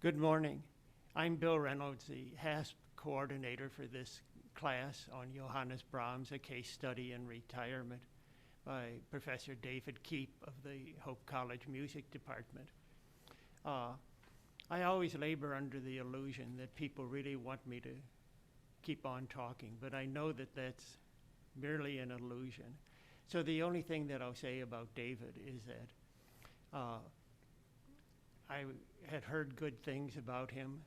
Good morning. I'm Bill Reynolds, the HASP coordinator for this class on Johannes Brahms, a case study in retirement by Professor David Keep of the Hope College Music Department. I always labor under the illusion that people really want me to keep on talking, but I know that that's merely an illusion. So the only thing that I'll say about David is that I had heard good things about him.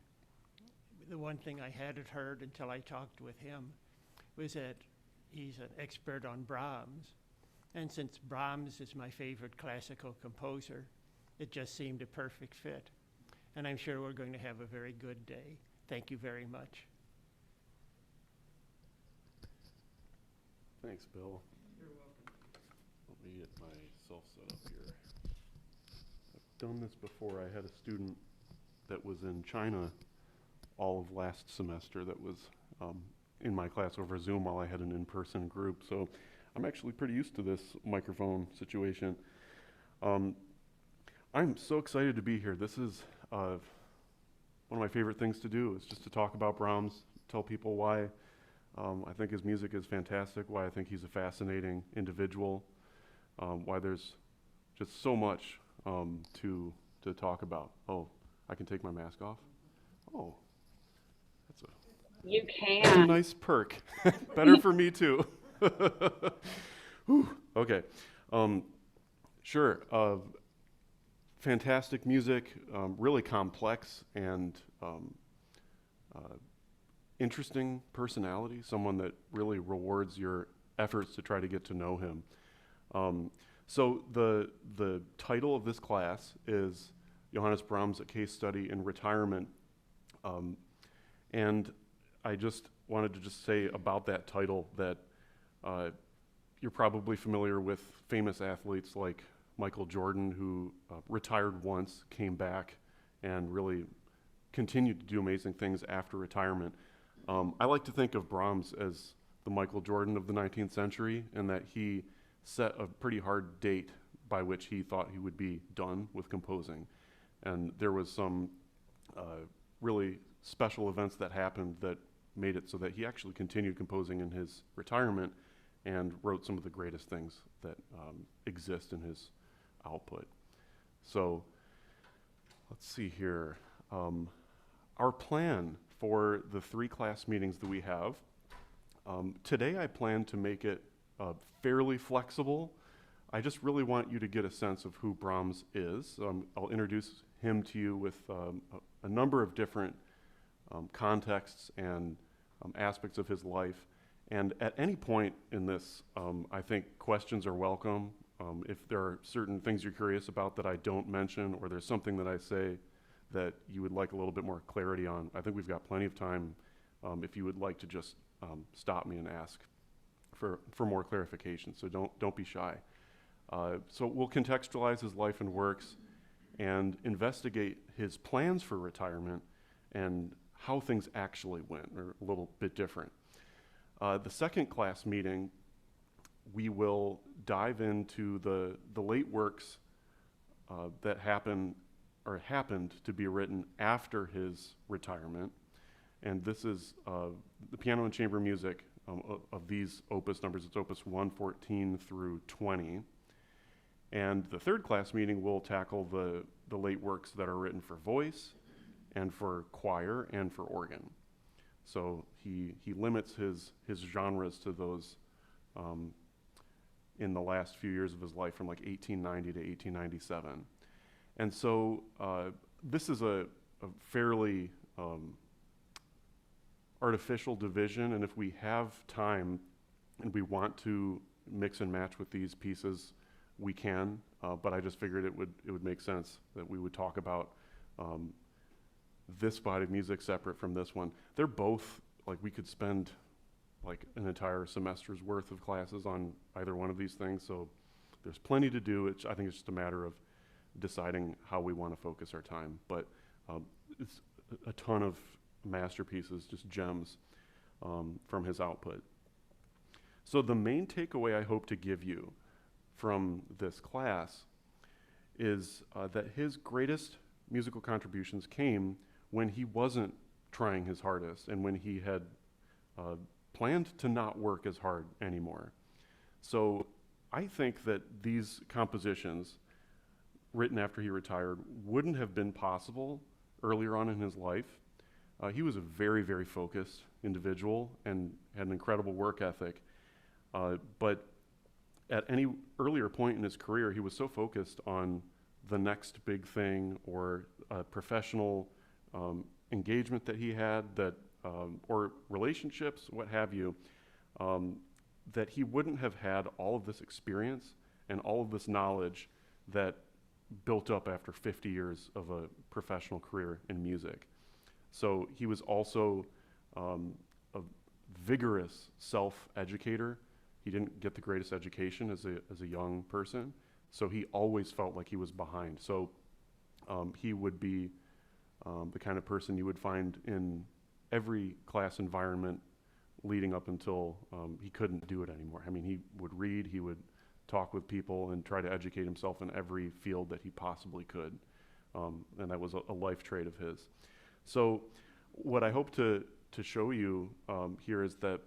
The one thing I hadn't heard until I talked with him was that he's an expert on Brahms. And since Brahms is my favorite classical composer, it just seemed a perfect fit. And I'm sure we're going to have a very good day. Thank you very much. Thanks, Bill. You're welcome. Let me get myself set up here. I've done this before. I had a student that was in China all of last semester that was in my class over Zoom while I had an in-person group. So I'm actually pretty used to this microphone situation. I'm so excited to be here. This is one of my favorite things to do is just to talk about Brahms, tell people why I think his music is fantastic, why I think he's a fascinating individual, why there's just so much to talk about. Oh, I can take my mask off? Oh, You that's a can. nice perk. Better for me too. Whew, okay, sure. Fantastic music, really complex and interesting personality, someone that really rewards your efforts to try to get to know him. So the title of this class is Johannes Brahms, a case study in retirement. And I just wanted to just say about that title that you're probably familiar with famous athletes like Michael Jordan, who retired once, came back, and really continued to do amazing things after retirement. I like to think of Brahms as the Michael Jordan of the 19th century, and that he set a pretty hard date by which he thought he would be done with composing. And there was some really special events that happened that made it so that he actually continued composing in his retirement and wrote some of the greatest things that exist in his output. So let's see here. Our plan for the 3 class meetings that we have, today I plan to make it fairly flexible. I just really want you to get a sense of who Brahms is. I'll introduce him to you with a number of different contexts and aspects of his life. And at any point in this, I think questions are welcome. If there are certain things you're curious about that I don't mention, or there's something that I say that you would like a little bit more clarity on, I think we've got plenty of time if you would like to just stop me and ask for more clarification. So don't be shy. So we'll contextualize his life and works and investigate his plans for retirement and how things actually went, or a little bit different. The second class meeting, we will dive into the late works that happened to be written after his retirement. And this is the piano and chamber music of these opus numbers. It's opus 114 through 20. And the third class meeting will tackle the late works that are written for voice and for choir and for organ. So he limits his genres to those in the last few years of his life, from like 1890 to 1897. And so this is a fairly artificial division, and if we have time and we want to mix and match with these pieces, we can, but I just figured it would make sense that we would talk about this body of music separate from this one. They're both, like, we could spend like an entire semester's worth of classes on either one of these things, so there's plenty to do. I think it's just a matter of deciding how we want to focus our time, but it's a ton of masterpieces, just gems from his output. So the main takeaway I hope to give you from this class is that his greatest musical contributions came when he wasn't trying his hardest and when he had planned to not work as hard anymore. So I think that these compositions written after he retired wouldn't have been possible earlier on in his life. He was a very, very focused individual and had an incredible work ethic. But at any earlier point in his career, he was so focused on the next big thing or a professional engagement that he had, that or relationships, what have you, that he wouldn't have had all of this experience and all of this knowledge that built up after 50 years of a professional career in music. So he was also a vigorous self-educator. He didn't get the greatest education as a young person, so he always felt like he was behind. So he would be the kind of person you would find in every class environment leading up until he couldn't do it anymore. I mean, he would read, he would talk with people and try to educate himself in every field that he possibly could. And that was a life trait of his. So what I hope to show you here is that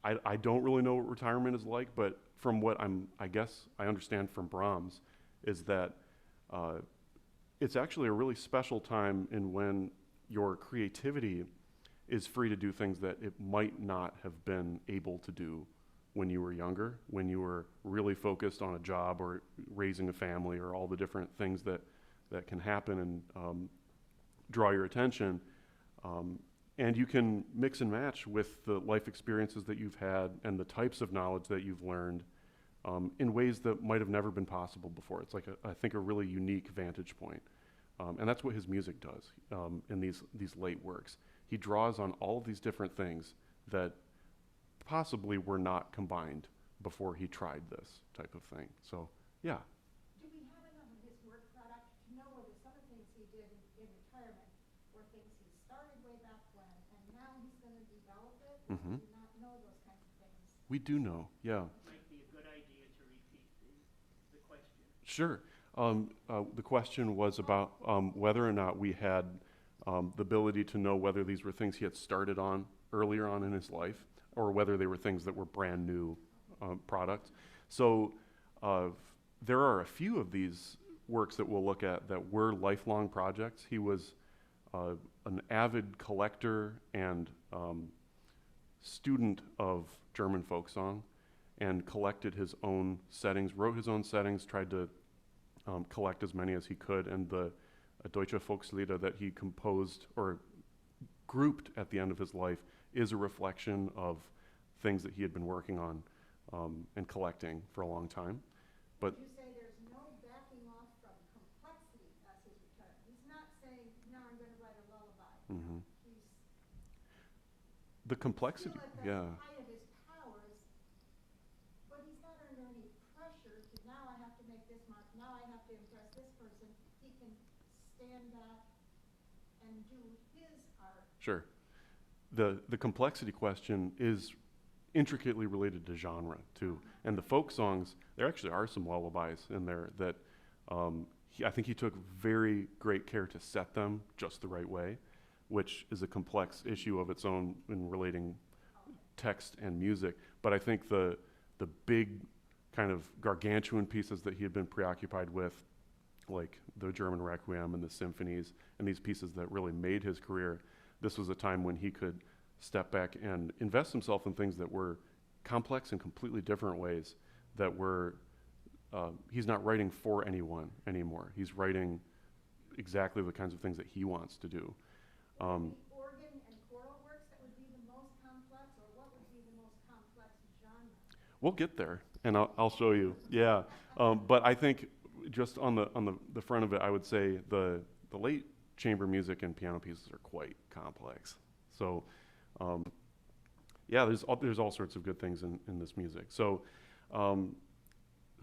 I don't really know what retirement is like, but from what I guess I understand from Brahms is that it's actually a really special time in when your creativity is free to do things that it might not have been able to do when you were younger, when you were really focused on a job or raising a family or all the different things that can happen and draw your attention. And you can mix and match with the life experiences that you've had and the types of knowledge that you've learned in ways that might have never been possible before. It's like, I think, a really unique vantage point. And that's what his music does in these late works. He draws on all of these different things that possibly were not combined before he tried this type of thing. So, yeah. Do we have enough of his work product to know whether some of the things he did in retirement were things he started way back when, and now he's going to develop it? Mm-hmm. Do we not know those kinds of things? We do know, yeah. It might be a good idea to repeat the question. Sure. The question was about whether or not we had the ability to know whether these were things he had started on earlier on in his life or whether they were things that were brand new products. So there are a few of these works that we'll look at that were lifelong projects. He was an avid collector and student of German folk song and collected his own settings, wrote his own settings, tried to collect as many as he could, and the Deutsche Volkslieder that he composed or grouped at the end of his life is a reflection of things that he had been working on and collecting for a long time. But you say there's no backing off from complexity as his retirement. He's not saying, now I'm going to write a lullaby. mm-hmm. He's The complexity, still at the yeah. height of his powers, but he's not under any pressure to, now I have to make this mark, now I have to impress this person. He can stand back and do his art. Sure. The complexity question is intricately related to genre too. And the folk songs, there actually are some lullabies in there that I think he took very great care to set them just the right way, which is a complex issue of its own in relating text and music. But I think the big kind of gargantuan pieces that he had been preoccupied with, like the German Requiem and the symphonies and these pieces that really made his career, this was a time when he could step back and invest himself in things that were complex in completely different ways, that were, he's not writing for anyone anymore. He's writing exactly the kinds of things that he wants to do. The organ and choral works that would be the most complex, or what would be the most complex genre? We'll get there, and I'll show you. Yeah, but I think just on the front of it, I would say the late chamber music and piano pieces are quite complex. So, yeah, there's all sorts of good things in this music. So,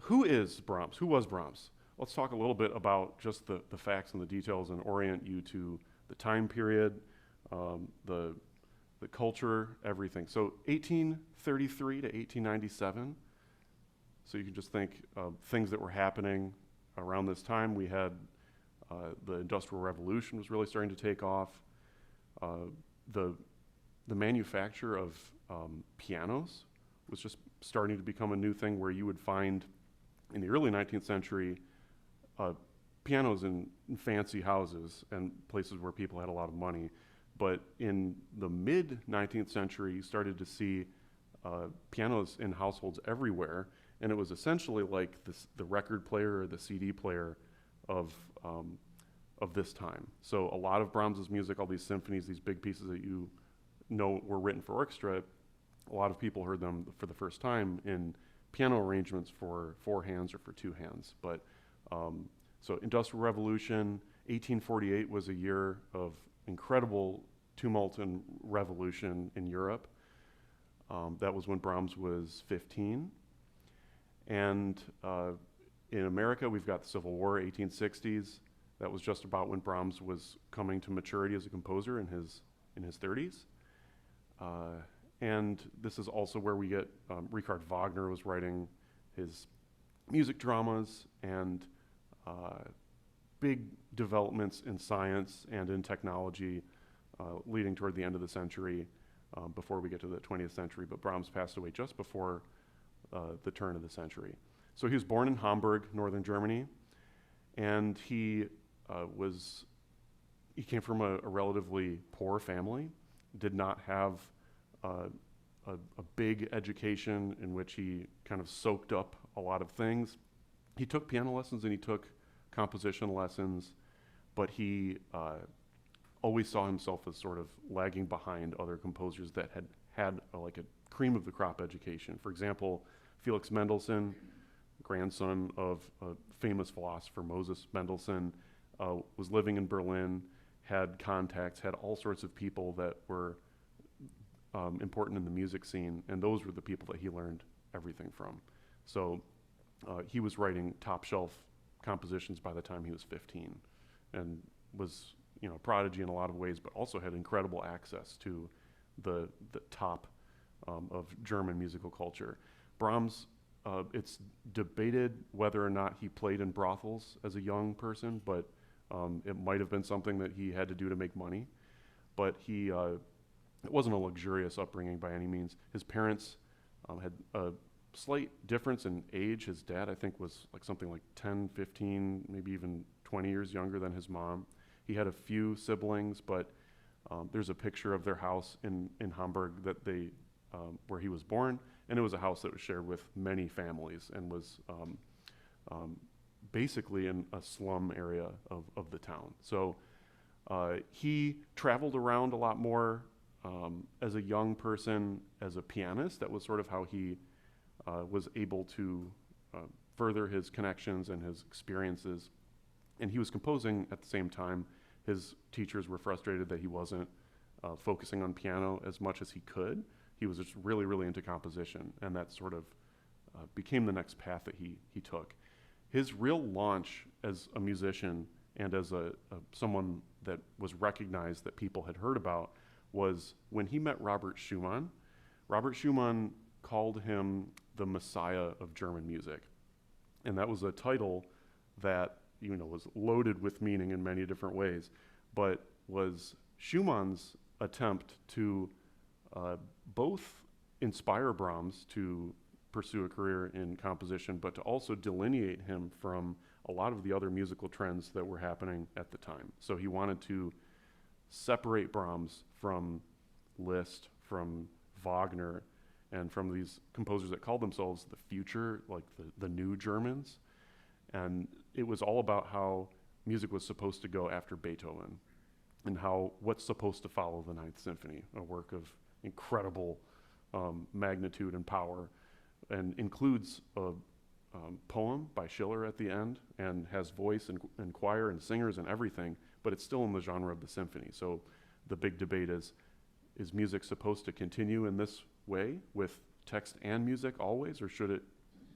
who is Brahms? Who was Brahms? Let's talk a little bit about just the facts and the details and orient you to the time period, the culture, everything. So 1833 to 1897. So you can just think of things that were happening around this time. We had The Industrial Revolution was really starting to take off. The manufacture of pianos was just starting to become a new thing, where you would find in the early 19th century pianos in fancy houses and places where people had a lot of money. But in the mid 19th century, you started to see pianos in households everywhere, and it was essentially like the record player or the CD player of this time. So a lot of Brahms's music, all these symphonies, these big pieces that you know were written for orchestra, a lot of people heard them for the first time in piano arrangements for 4 hands or for 2 hands. But so Industrial Revolution, 1848 was a year of incredible tumult and revolution in Europe. That was when Brahms was 15. And in America, we've got the Civil War, 1860s. That was just about when Brahms was coming to maturity as a composer in his 30s. And this is also where we get Richard Wagner was writing his music dramas, and big developments in science and in technology leading toward the end of the century before we get to the 20th century. But Brahms passed away just before the turn of the century. So he was born in Hamburg, northern Germany, and he came from a relatively poor family, did not have a big education in which he kind of soaked up a lot of things. He took piano lessons and he took composition lessons, but he always saw himself as sort of lagging behind other composers that had like a cream of the crop education. For example, Felix Mendelssohn, grandson of a famous philosopher Moses Mendelssohn, was living in Berlin, had contacts, had all sorts of people that were important in the music scene, and those were the people that he learned everything from. So he was writing top shelf compositions by the time he was 15, and was a prodigy in a lot of ways, but also had incredible access to the top of German musical culture. Brahms, it's debated whether or not he played in brothels as a young person, but it might have been something that he had to do to make money. But it wasn't a luxurious upbringing by any means. His parents had a slight difference in age. His dad, I think, was something like 10, 15, maybe even 20 years younger than his mom. He had a few siblings, but there's a picture of their house in Hamburg that where he was born, and it was a house that was shared with many families and was basically in a slum area of the town. So he traveled around a lot more as a young person, as a pianist. That was sort of how he was able to further his connections and his experiences. And he was composing at the same time. His teachers were frustrated that he wasn't focusing on piano as much as he could. He was just really, really into composition, and that sort of became the next path that he took. His real launch as a musician and as someone that was recognized, that people had heard about, was when he met Robert Schumann. Robert Schumann called him the Messiah of German music, and that was a title that was loaded with meaning in many different ways, but was Schumann's attempt to both inspire Brahms to pursue a career in composition, but to also delineate him from a lot of the other musical trends that were happening at the time. So he wanted to separate Brahms from Liszt, from Wagner, and from these composers that called themselves the future, like the new Germans. And it was all about how music was supposed to go after Beethoven, and what's supposed to follow the Ninth Symphony, a work of incredible magnitude and power, and includes a poem by Schiller at the end, and has voice and choir and singers and everything, but it's still in the genre of the symphony. So the big debate is music supposed to continue in this way with text and music always, or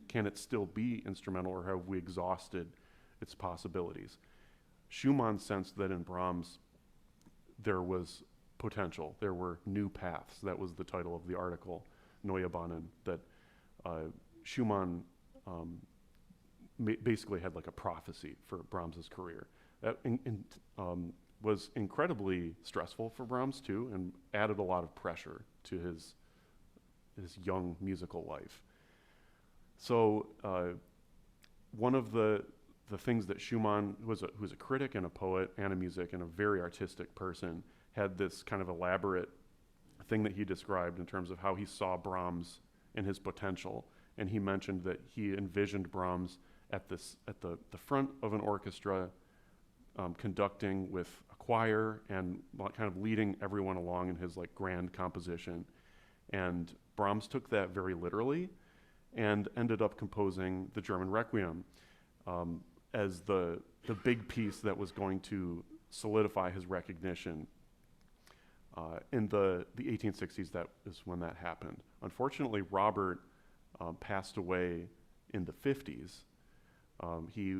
can it still be instrumental, or have we exhausted its possibilities? Schumann sensed that in Brahms there was potential, there were new paths. That was the title of the article, Neue Bahnen, that Schumann basically had like a prophecy for Brahms's career, That was incredibly stressful for Brahms too, and added a lot of pressure to his young musical life. So one of the things that Schumann, who was a critic and a poet and a music and a very artistic person, had this kind of elaborate thing that he described in terms of how he saw Brahms and his potential. And he mentioned that he envisioned Brahms at the front of an orchestra, conducting with a choir and kind of leading everyone along in his like grand composition. And Brahms took that very literally and ended up composing the German Requiem as the big piece that was going to solidify his recognition. In the 1860s, that is when that happened. Unfortunately, Robert passed away in the 50s. He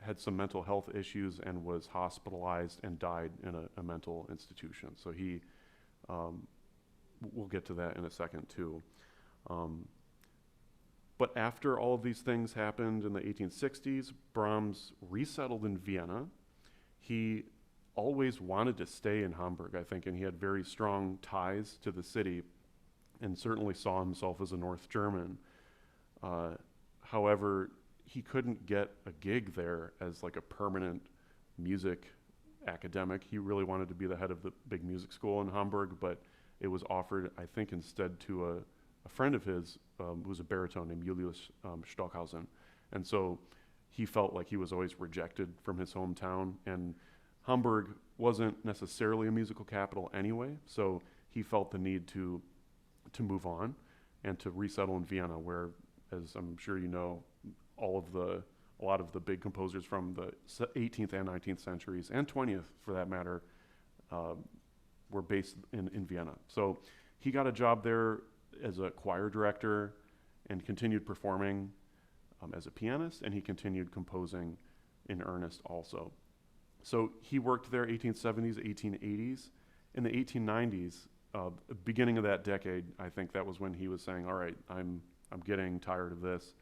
had some mental health issues and was hospitalized and died in a mental institution. So he, we'll get to that in a second too. But after all of these things happened in the 1860s, Brahms resettled in Vienna. He always wanted to stay in Hamburg, I think, and he had very strong ties to the city and certainly saw himself as a North German. However, he couldn't get a gig there as like a permanent music academic. He really wanted to be the head of the big music school in Hamburg, but it was offered, I think, instead to a friend of his who was a baritone named Julius Stockhausen. And so he felt like he was always rejected from his hometown, and Hamburg wasn't necessarily a musical capital anyway, so he felt the need to move on and to resettle in Vienna, where, as I'm sure you know, a lot of the big composers from the 18th and 19th centuries, and 20th for that matter, were based in Vienna. So he got a job there as a choir director and continued performing as a pianist, and he continued composing in earnest also. So he worked there 1870s, 1880s. In the 1890s, beginning of that decade, I think that was when he was saying, all right, I'm getting tired of this.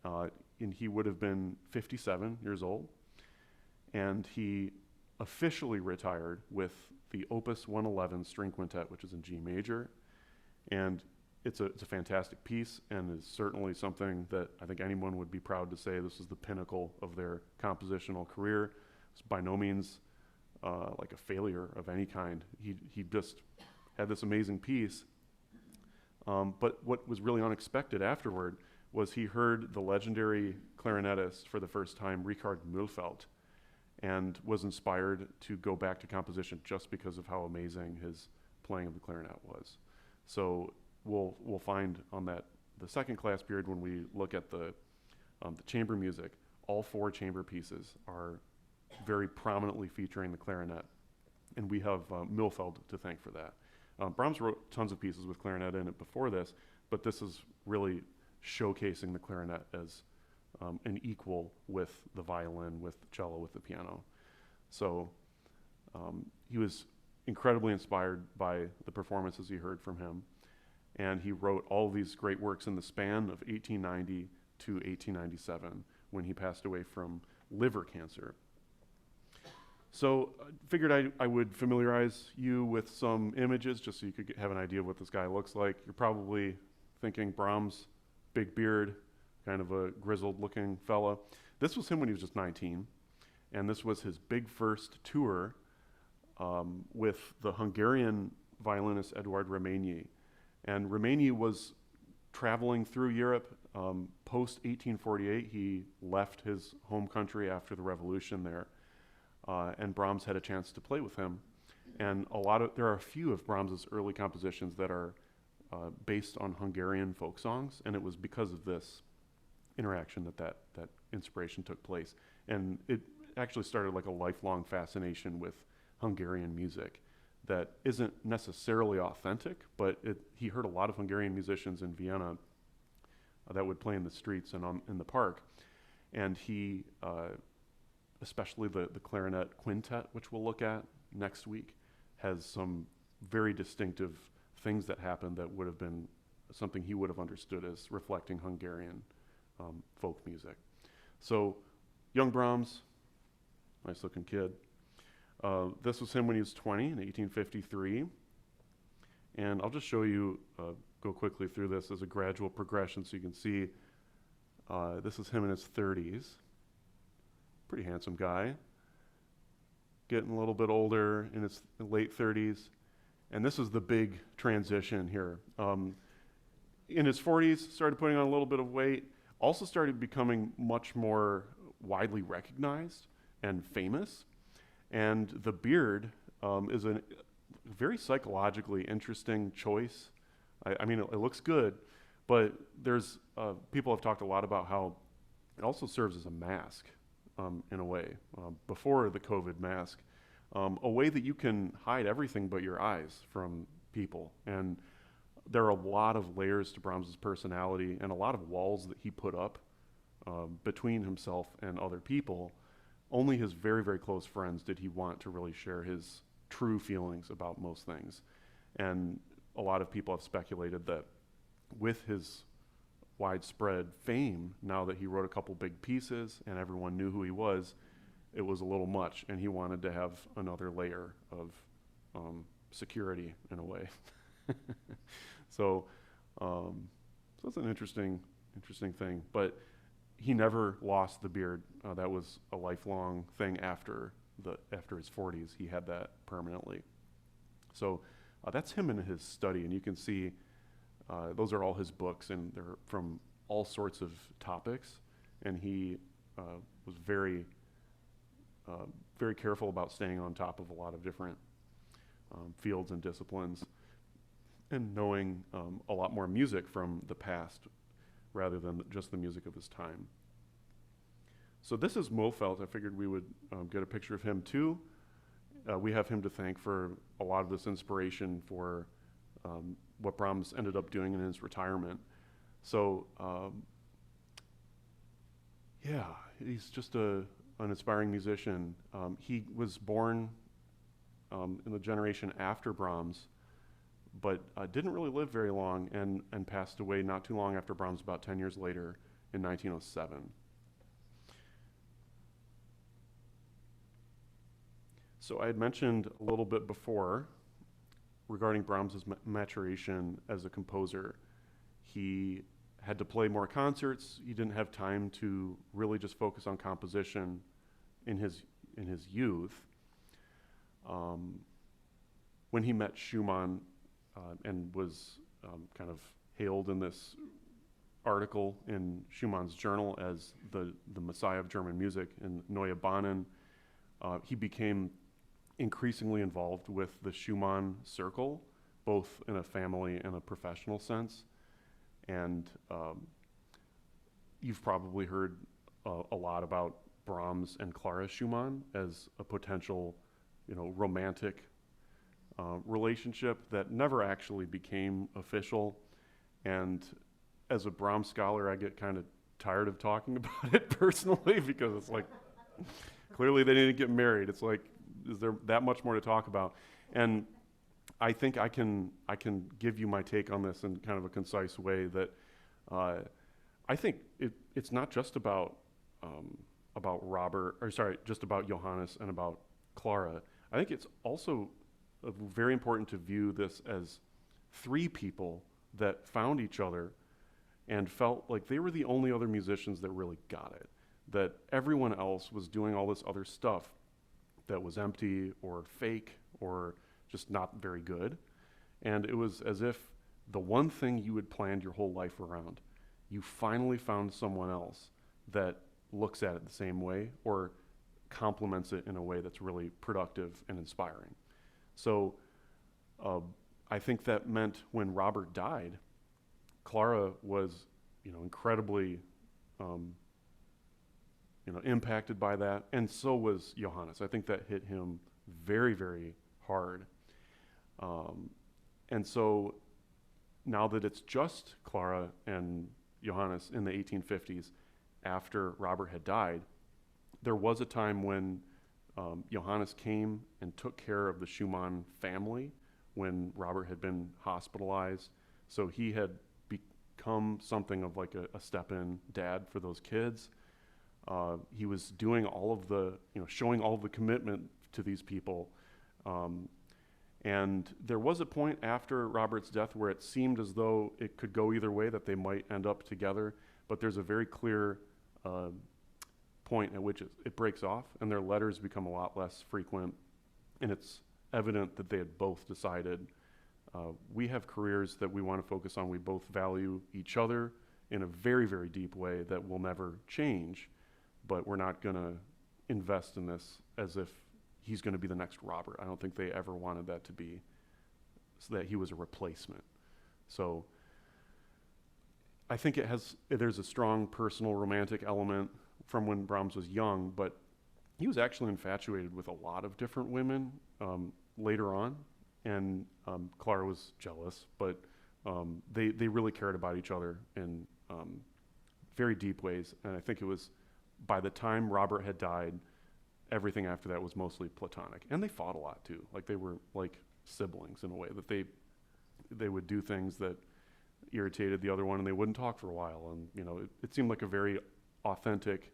And he would have been 57 years old. And he officially retired with the Opus 111 string quintet, which is in G major. And it's a fantastic piece, and is certainly something that I think anyone would be proud to say this is the pinnacle of their compositional career. It's by no means like a failure of any kind. He just had this amazing piece. But what was really unexpected afterward was he heard the legendary clarinetist for the first time, Richard Mühlfeld, and was inspired to go back to composition just because of how amazing his playing of the clarinet was. So we'll find on the second class period, when we look at the chamber music, all four chamber pieces are very prominently featuring the clarinet, and we have Mühlfeld to thank for that. Brahms wrote tons of pieces with clarinet in it before this, but this is really showcasing the clarinet as an equal with the violin, with the cello, with the piano. So he was incredibly inspired by the performances he heard from him, and he wrote all these great works in the span of 1890 to 1897, when he passed away from liver cancer. So I figured I would familiarize you with some images just so you could have an idea of what this guy looks like. You're probably thinking Brahms, big beard, kind of a grizzled looking fella. This was him when he was just 19, and this was his big first tour with the Hungarian violinist Eduard Reményi. And Reményi was traveling through Europe post 1848. He left his home country after the revolution there. And Brahms had a chance to play with him. And there are a few of Brahms's early compositions that are based on Hungarian folk songs, and it was because of this interaction that inspiration took place. And it actually started like a lifelong fascination with Hungarian music that isn't necessarily authentic, but he heard a lot of Hungarian musicians in Vienna that would play in the streets and in the park. And he especially the clarinet quintet, which we'll look at next week, has some very distinctive things that happened that would have been something he would have understood as reflecting Hungarian folk music. So young Brahms, Nice looking kid. This was him when he was 20 in 1853. And I'll just show you, go quickly through this as a gradual progression so you can see this is him in his 30s. Pretty handsome guy. Getting a little bit older in his late 30s. And this is the big transition here. In his 40s, started putting on a little bit of weight. Also started becoming much more widely recognized and famous. And the beard is a very psychologically interesting choice. I mean, it looks good, but there's people have talked a lot about how it also serves as a mask in a way, before the COVID mask, a way that you can hide everything but your eyes from people. And there are a lot of layers to Brahms's personality and a lot of walls that he put up between himself and other people. Only his very, very close friends did he want to really share his true feelings about most things. And a lot of people have speculated that with his widespread fame, now that he wrote a couple big pieces and everyone knew who he was, it was a little much, and he wanted to have another layer of security in a way. So that's an interesting thing. But he never lost the beard. That was a lifelong thing after his 40s. He had that permanently. So that's him in his study, and you can see those are all his books, and they're from all sorts of topics. And he was very careful about staying on top of a lot of different fields and disciplines, and knowing a lot more music from the past rather than just the music of his time. So this is Mofelt. I figured we would get a picture of him too. We have him to thank for a lot of this inspiration for what Brahms ended up doing in his retirement. So yeah, he's just an inspiring musician. He was born in the generation after Brahms, but didn't really live very long and passed away not too long after Brahms, about 10 years later in 1907. So I had mentioned a little bit before regarding Brahms' maturation as a composer. He had to play more concerts. He didn't have time to really just focus on composition in his youth. When he met Schumann and was kind of hailed in this article in Schumann's journal as the Messiah of German music in Neue Bahnen, he became increasingly involved with the Schumann circle, both in a family and a professional sense. And you've probably heard a lot about Brahms and Clara Schumann as a potential, romantic relationship that never actually became official. And as a Brahms scholar, I get kind of tired of talking about it personally, because it's like, clearly they didn't get married. It's like, is there that much more to talk about? And I think I can give you my take on this in kind of a concise way, that I think it's not just about just about Johannes and about Clara. I think it's also very important to view this as three people that found each other and felt like they were the only other musicians that really got it, that everyone else was doing all this other stuff that was empty or fake or just not very good. And it was as if the one thing you had planned your whole life around, you finally found someone else that looks at it the same way or complements it in a way that's really productive and inspiring. So I think that meant when Robert died, Clara was, incredibly, impacted by that, and so was Johannes. I think that hit him very, very hard. And so now that it's just Clara and Johannes in the 1850s, after Robert had died, there was a time when Johannes came and took care of the Schumann family when Robert had been hospitalized. So he had become something of like a step-in dad for those kids. He was doing all of the, showing all of the commitment to these people. And there was a point after Robert's death where it seemed as though it could go either way, that they might end up together. But there's a very clear point at which it breaks off, and their letters become a lot less frequent. And it's evident that they had both decided, we have careers that we want to focus on. We both value each other in a very, very deep way that will never change, but we're not going to invest in this as if he's going to be the next Robert. I don't think they ever wanted that to be, so that he was a replacement. So I think there's a strong personal romantic element from when Brahms was young, but he was actually infatuated with a lot of different women later on, and Clara was jealous, but they really cared about each other in very deep ways. And I think it was by the time Robert had died, everything after that was mostly platonic. And they fought a lot too. Like, they were like siblings in a way, that they would do things that irritated the other one, and they wouldn't talk for a while. And it seemed like a very authentic,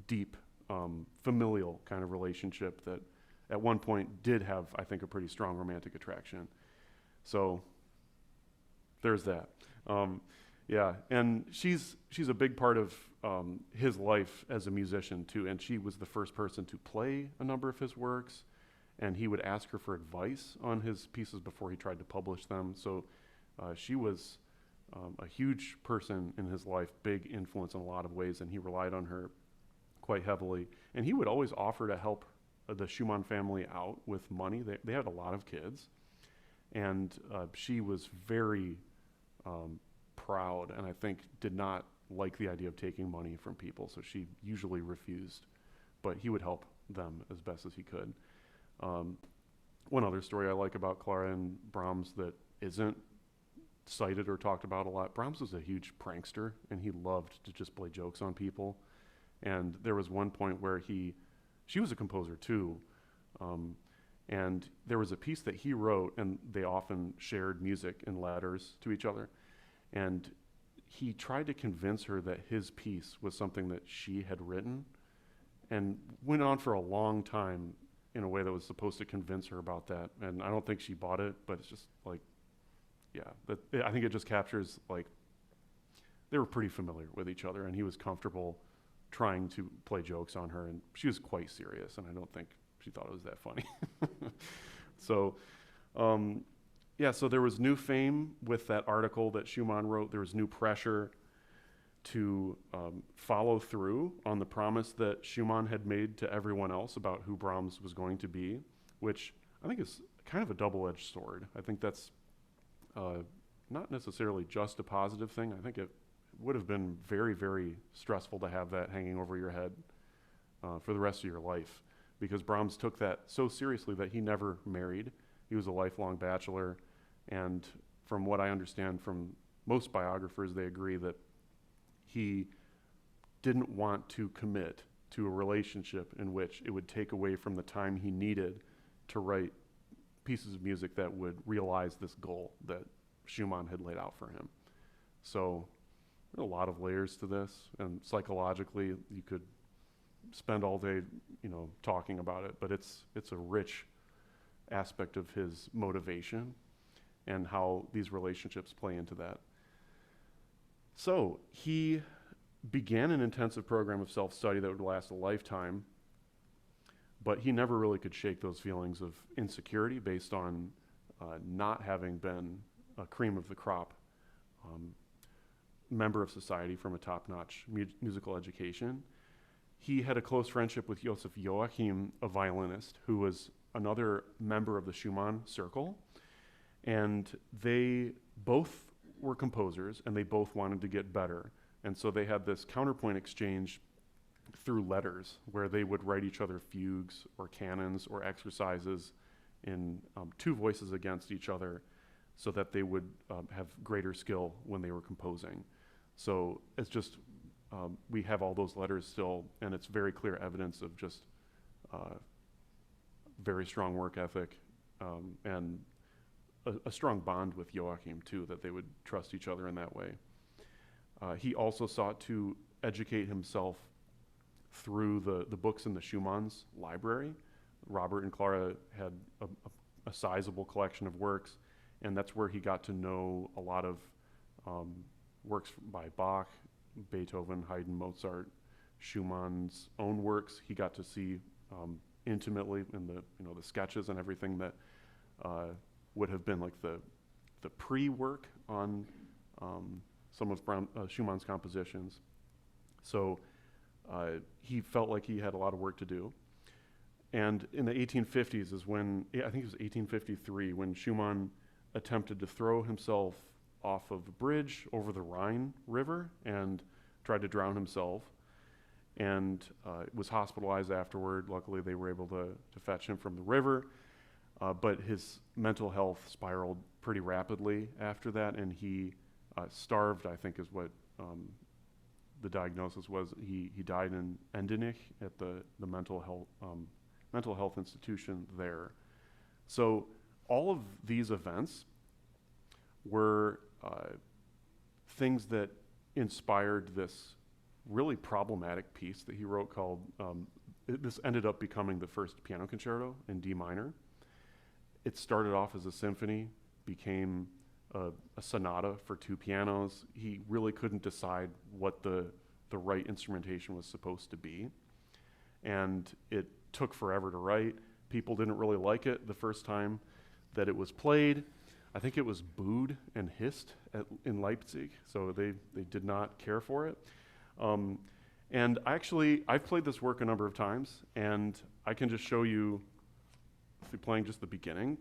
deep, familial kind of relationship that at one point did have, I think, a pretty strong romantic attraction. So there's that. Yeah, and she's a big part of his life as a musician too, and she was the first person to play a number of his works, and he would ask her for advice on his pieces before he tried to publish them. So she was a huge person in his life, big influence in a lot of ways, and he relied on her quite heavily. And he would always offer to help the Schumann family out with money. They had a lot of kids, and she was very proud, and I think did not like the idea of taking money from people, so she usually refused, but he would help them as best as he could. One other story I like about Clara and Brahms that isn't cited or talked about a lot, Brahms was a huge prankster, and he loved to just play jokes on people. And there was one point where she was a composer too, and there was a piece that he wrote, and they often shared music in letters to each other. And he tried to convince her that his piece was something that she had written, and went on for a long time in a way that was supposed to convince her about that. And I don't think she bought it, but it's just like, yeah, I think it just captures, like, they were pretty familiar with each other, and he was comfortable trying to play jokes on her, and she was quite serious, and I don't think she thought it was that funny. So, yeah, so there was new fame with that article that Schumann wrote. There was new pressure to follow through on the promise that Schumann had made to everyone else about who Brahms was going to be, which I think is kind of a double-edged sword. I think that's not necessarily just a positive thing. I think it would have been very, very stressful to have that hanging over your head for the rest of your life, because Brahms took that so seriously that he never married. He was a lifelong bachelor, and from what I understand from most biographers, they agree that he didn't want to commit to a relationship in which it would take away from the time he needed to write pieces of music that would realize this goal that Schumann had laid out for him. So there are a lot of layers to this, and psychologically you could spend all day, talking about it, but it's a rich aspect of his motivation and how these relationships play into that. So he began an intensive program of self-study that would last a lifetime, but he never really could shake those feelings of insecurity based on not having been a cream of the crop member of society from a top-notch musical education. He had a close friendship with Joachim, a violinist, who was another member of the Schumann circle, and they both were composers, and they both wanted to get better. And so they had this counterpoint exchange through letters where they would write each other fugues or canons or exercises in two voices against each other, so that they would have greater skill when they were composing. So it's just, we have all those letters still, and it's very clear evidence of just very strong work ethic, and a strong bond with Joachim too, that they would trust each other in that way. He also sought to educate himself through the books in the Schumann's library. Robert and Clara had a sizable collection of works, and that's where he got to know a lot of works by Bach, Beethoven, Haydn, Mozart, Schumann's own works. He got to see intimately in the sketches and everything that would have been like the pre-work on some of Schumann's compositions. So he felt like he had a lot of work to do. And in the 1850s is when, I think it was 1853, when Schumann attempted to throw himself off of a bridge over the Rhine River and tried to drown himself, and was hospitalized afterward. Luckily, they were able to fetch him from the river, but his mental health spiraled pretty rapidly after that, and he starved, I think is what the diagnosis was. He died in Endenich at the mental health institution there. So all of these events were things that inspired this really problematic piece that he wrote called, this ended up becoming the first piano concerto in D minor. It started off as a symphony, became a sonata for two pianos. He really couldn't decide what the right instrumentation was supposed to be. And it took forever to write. People didn't really like it the first time that it was played. I think it was booed and hissed in Leipzig, so they did not care for it. And actually, I've played this work a number of times, and I can just show you, if you're playing just the beginning,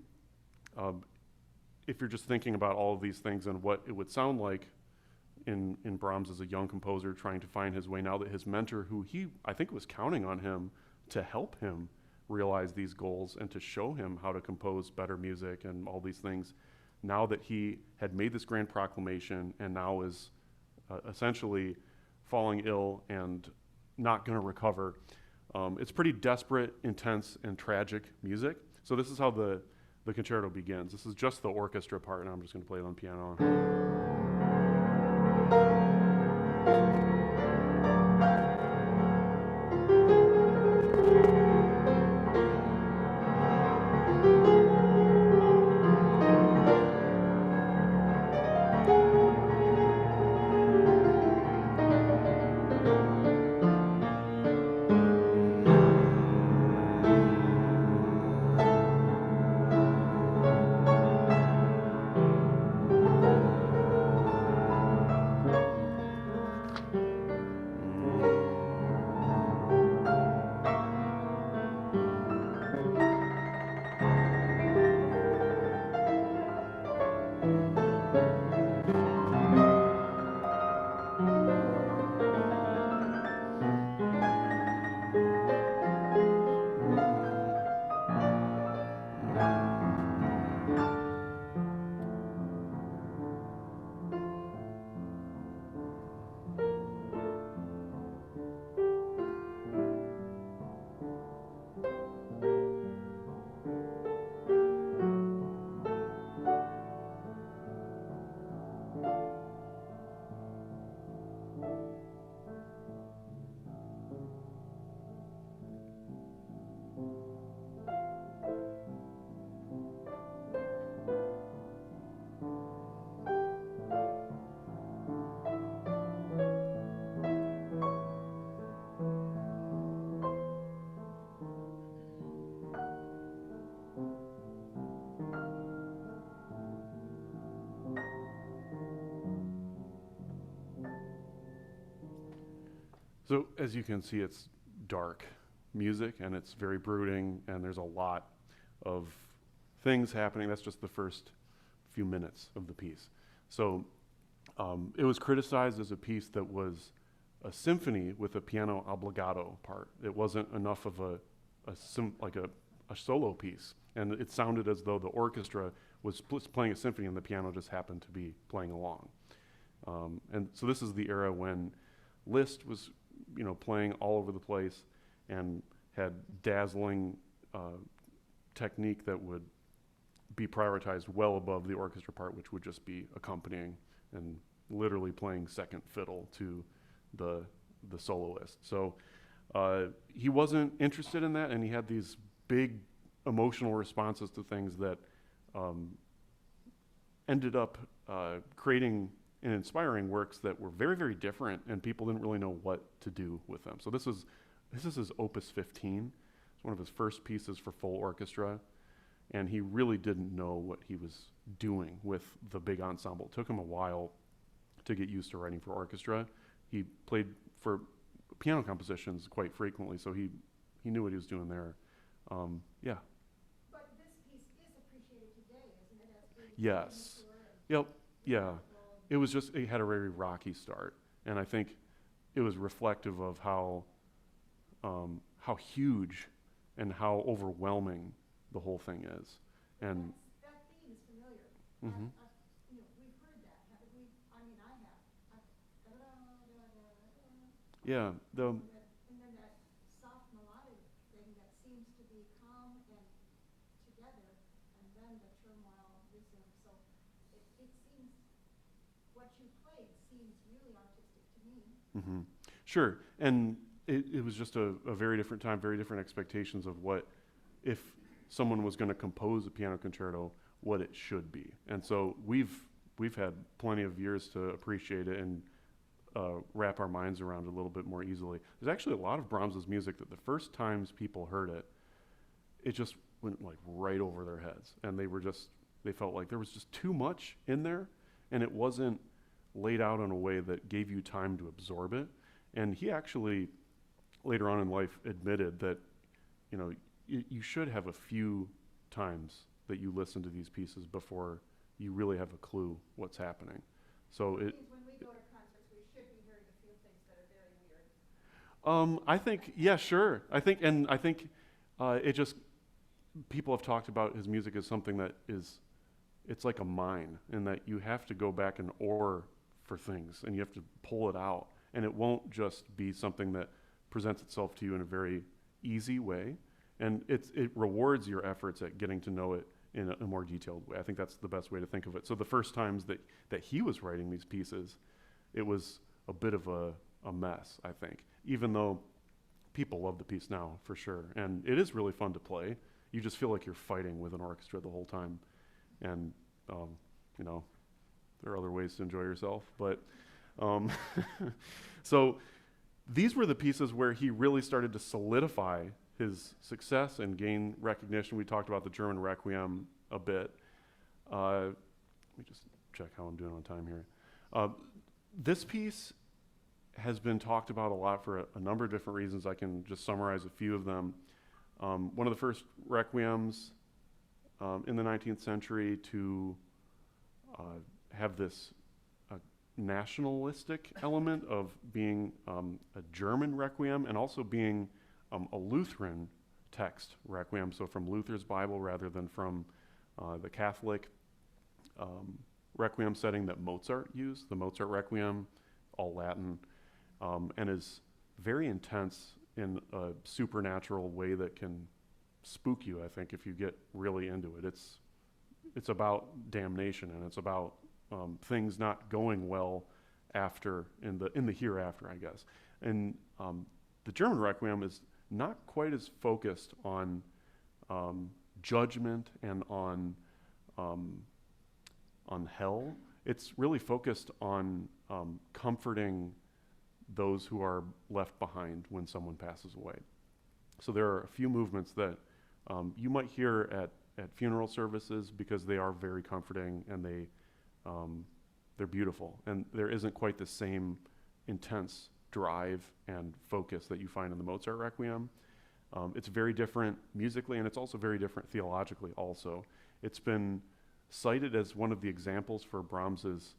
if you're just thinking about all of these things and what it would sound like in Brahms as a young composer trying to find his way now that his mentor, who I think was counting on him to help him realize these goals and to show him how to compose better music and all these things, now that he had made this grand proclamation and now is essentially falling ill and not going to recover. It's pretty desperate, intense, and tragic music. So this is how the concerto begins. This is just the orchestra part, and I'm just going to play it on piano. So as you can see, it's dark music and it's very brooding, and there's a lot of things happening. That's just the first few minutes of the piece. So it was criticized as a piece that was a symphony with a piano obbligato part. It wasn't enough of a solo piece, and it sounded as though the orchestra was playing a symphony and the piano just happened to be playing along. And so this is the era when Liszt was playing all over the place and had dazzling technique that would be prioritized well above the orchestra part, which would just be accompanying and literally playing second fiddle to the soloist. So He wasn't interested in that, and he had these big emotional responses to things that ended up creating and inspiring works that were very, very different, and people didn't really know what to do with them. So this is his Opus 15. It's one of his first pieces for full orchestra, and he really didn't know what he was doing with the big ensemble. It took him a while to get used to writing for orchestra. He played for piano compositions quite frequently, so he knew what he was doing there. Yeah. But this piece is appreciated today, isn't it, as being Yes. mature and Yep. Yeah. beautiful? It had a very rocky start, and I think it was reflective of how huge and how overwhelming the whole thing is. And That theme is familiar. mhm. We've heard that, haven't we? I mean, I have. Yeah, And then that soft melodic thing that seems to be calm and together, and then the turmoil resumes. So it seems, what you played seems really artistic to me. mhm. Sure. And it was just a very different time, very different expectations of what, if someone was going to compose a piano concerto, what it should be. And so we've had plenty of years to appreciate it and wrap our minds around it a little bit more easily. There's actually a lot of Brahms's music that the first times people heard it, it just went like right over their heads, and they felt like there was just too much in there, and it wasn't laid out in a way that gave you time to absorb it. And he actually later on in life admitted that, you should have a few times that you listen to these pieces before you really have a clue what's happening. So It it, means when we go to concerts, we should be hearing a few things that are very weird. I think, yeah, sure. I think it just, people have talked about his music as something that it's like a mine, in that you have to go back and ore for things, and you have to pull it out, and it won't just be something that presents itself to you in a very easy way, and it rewards your efforts at getting to know it in a more detailed way. I think that's the best way to think of it. So the first times that he was writing these pieces, it was a bit of a mess, I think, even though people love the piece now, for sure. And it is really fun to play. You just feel like you're fighting with an orchestra the whole time. And, there are other ways to enjoy yourself. But so these were the pieces where he really started to solidify his success and gain recognition. We talked about the German Requiem a bit. Let me just check how I'm doing on time here. This piece has been talked about a lot for a number of different reasons. I can just summarize a few of them. One of the first requiems in the 19th century to have this nationalistic element of being a German requiem, and also being a Lutheran text requiem, so from Luther's Bible rather than from the Catholic requiem setting that Mozart used. The Mozart requiem, all Latin, and is very intense in a supernatural way that can spook you, I think, if you get really into it. It's about damnation, and it's about things not going well after, in the hereafter, I guess. And the German Requiem is not quite as focused on judgment and on hell. It's really focused on comforting those who are left behind when someone passes away. So there are a few movements that you might hear at funeral services, because they are very comforting, and they're beautiful. And there isn't quite the same intense drive and focus that you find in the Mozart Requiem. It's very different musically, and it's also very different theologically also. It's been cited as one of the examples for Brahms's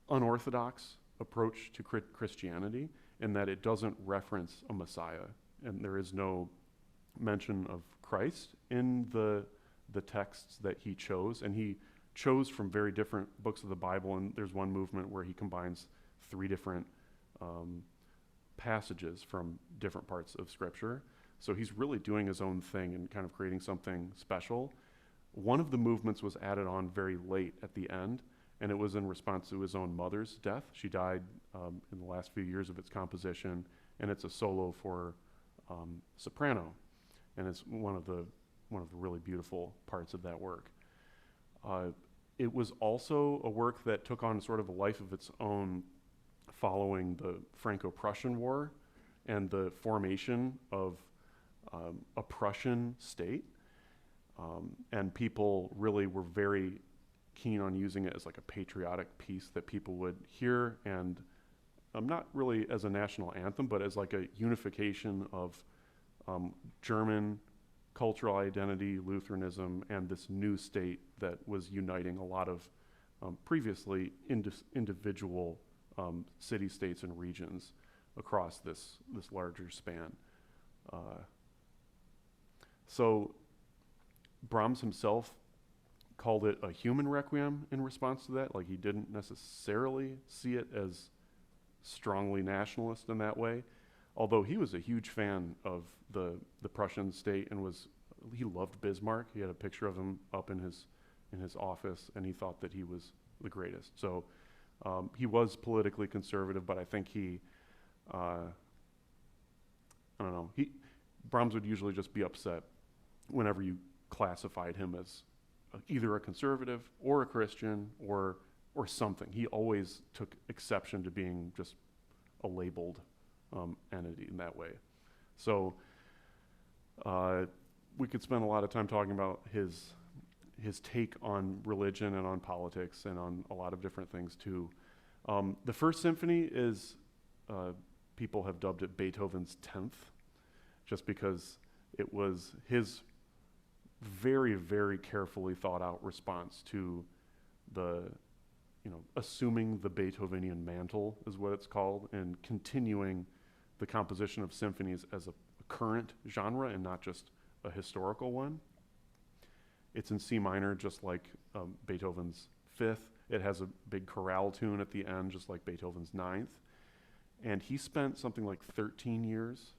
unorthodox approach to Christianity, in that it doesn't reference a Messiah, and there is no mention of Christ in the texts that he chose. And he chose from very different books of the Bible, and there's one movement where he combines 3 different passages from different parts of Scripture. So he's really doing his own thing and kind of creating something special. One of the movements was added on very late at the end, and it was in response to his own mother's death. She died in the last few years of its composition, and it's a solo for soprano, and it's one of the really beautiful parts of that work. It was also a work that took on sort of a life of its own following the Franco-Prussian War and the formation of a Prussian state. And people really were very keen on using it as like a patriotic piece that people would hear, and not really as a national anthem, but as like a unification of German cultural identity, Lutheranism, and this new state that was uniting a lot of previously individual city-states and regions across this larger span. So Brahms himself called it a human requiem in response to that. Like, he didn't necessarily see it as strongly nationalist in that way, although he was a huge fan of the Prussian state and he loved Bismarck. He had a picture of him up in his office, and he thought that he was the greatest. So he was politically conservative, but I think I don't know, Brahms would usually just be upset whenever you classified him as either a conservative or a Christian or something. He always took exception to being just a labeled entity in that way. So we could spend a lot of time talking about his take on religion and on politics and on a lot of different things too. The First Symphony is, people have dubbed it Beethoven's 10th, just because it was his very, very carefully thought out response to assuming the Beethovenian mantle is what it's called, and continuing the composition of symphonies as a current genre and not just a historical one. It's in C minor, just like Beethoven's 5th. It has a big chorale tune at the end, just like Beethoven's 9th. And he spent something like 13 years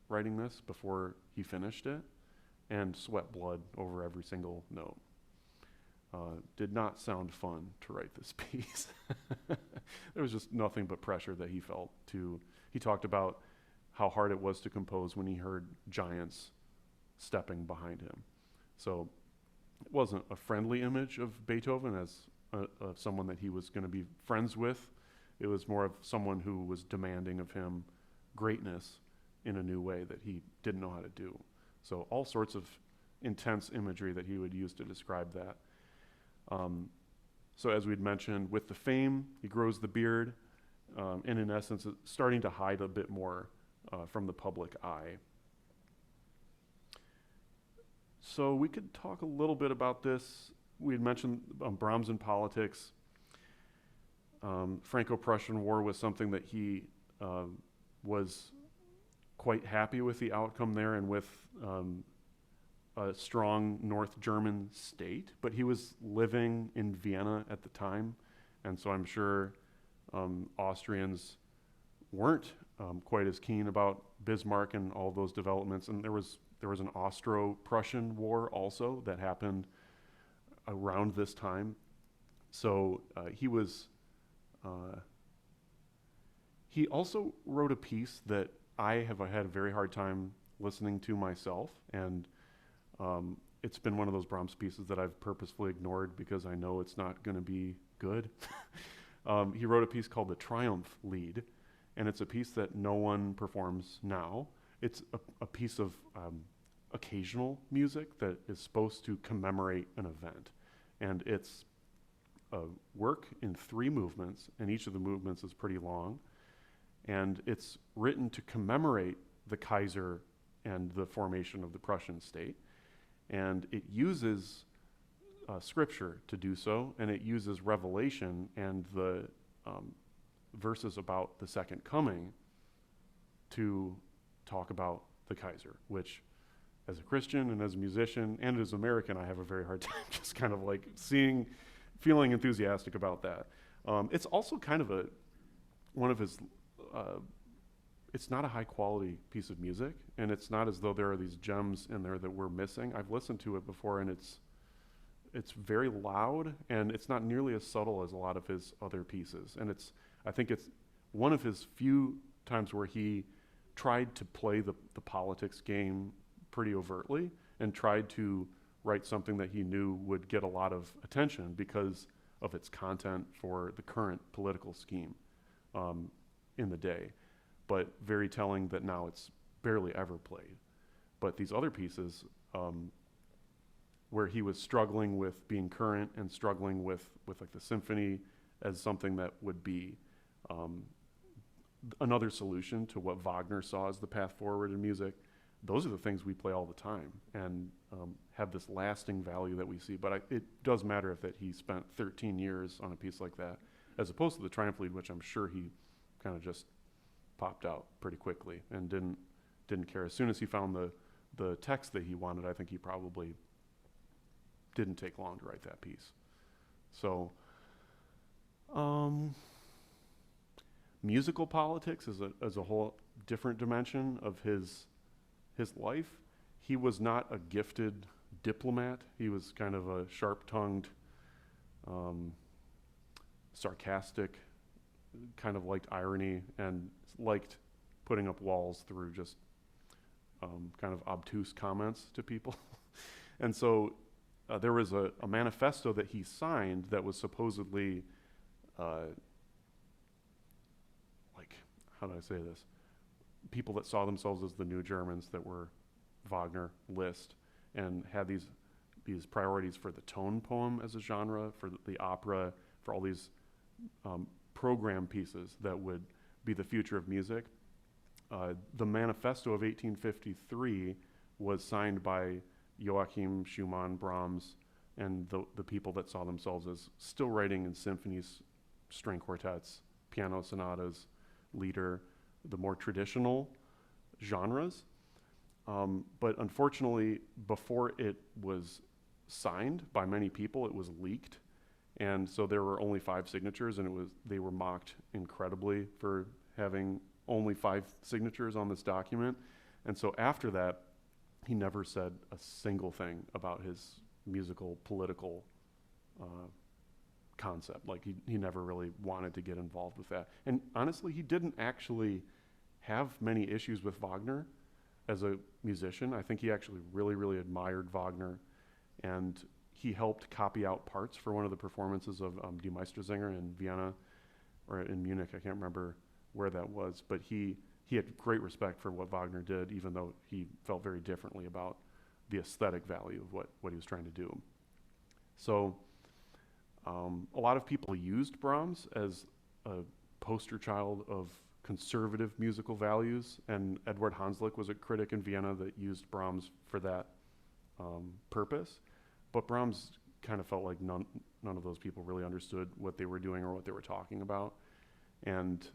writing this before he finished it, and sweat blood over every single note. Did not sound fun to write this piece. There was just nothing but pressure that he felt he talked about how hard it was to compose when he heard giants stepping behind him. So it wasn't a friendly image of Beethoven as someone that he was going to be friends with. It was more of someone who was demanding of him greatness in a new way that he didn't know how to do. So all sorts of intense imagery that he would use to describe that. So as we'd mentioned, with the fame, he grows the beard, and in essence, it's starting to hide a bit more from the public eye. So we could talk a little bit about this. We had mentioned Brahms and politics. Franco-Prussian War was something that he was quite happy with the outcome there, and with a strong North German state, but he was living in Vienna at the time, and so I'm sure Austrians weren't quite as keen about Bismarck and all those developments. And there was an Austro-Prussian War also that happened around this time. So he also wrote a piece that I have had a very hard time listening to myself, and it's been one of those Brahms pieces that I've purposefully ignored because I know it's not going to be good. He wrote a piece called the Triumph Lied, and it's a piece that no one performs now. It's a piece of occasional music that is supposed to commemorate an event, and it's a work in 3 movements, and each of the movements is pretty long, and it's written to commemorate the Kaiser and the formation of the Prussian state, and it uses scripture to do so, and it uses Revelation and the verses about the second coming to talk about the Kaiser, which as a Christian and as a musician and as an American, I have a very hard time just kind of like feeling enthusiastic about that. It's also kind of one of his, it's not a high quality piece of music, and it's not as though there are these gems in there that we're missing. I've listened to it before, and it's very loud, and it's not nearly as subtle as a lot of his other pieces. And I think it's one of his few times where he tried to play the politics game pretty overtly and tried to write something that he knew would get a lot of attention because of its content for the current political scheme in the day. But very telling that now it's barely ever played. But these other pieces, where he was struggling with being current and struggling with like the symphony as something that would be another solution to what Wagner saw as the path forward in music, those are the things we play all the time and have this lasting value that we see. But it does matter if that he spent 13 years on a piece like that, as opposed to the Triumph Lied, which I'm sure he kind of just popped out pretty quickly and didn't care. As soon as he found the text that he wanted, I think he probably didn't take long to write that piece. So musical politics is a whole different dimension of his life. He was not a gifted diplomat. He was kind of a sharp-tongued, sarcastic, kind of liked irony and liked putting up walls through just kind of obtuse comments to people. And so there was a manifesto that he signed that was supposedly, like, how do I say this? People that saw themselves as the new Germans that were Wagner list and had these priorities for the tone poem as a genre, for the opera, for all these program pieces that would be the future of music. The manifesto of 1853 was signed by Joachim, Schumann, Brahms, and the people that saw themselves as still writing in symphonies, string quartets, piano sonatas, lieder, the more traditional genres. But unfortunately, before it was signed by many people, it was leaked. And so there were only 5 signatures, and they were mocked incredibly for having only 5 signatures on this document. And so after that, he never said a single thing about his musical, political concept. Like he never really wanted to get involved with that. And honestly, he didn't actually have many issues with Wagner as a musician. I think he actually really, really admired Wagner, and he helped copy out parts for one of the performances of Die Meistersinger in Vienna, or in Munich, I can't remember where that was, but he had great respect for what Wagner did, even though he felt very differently about the aesthetic value of what he was trying to do. So a lot of people used Brahms as a poster child of conservative musical values, and Edward Hanslick was a critic in Vienna that used Brahms for that purpose. But Brahms kind of felt like none of those people really understood what they were doing or what they were talking about. And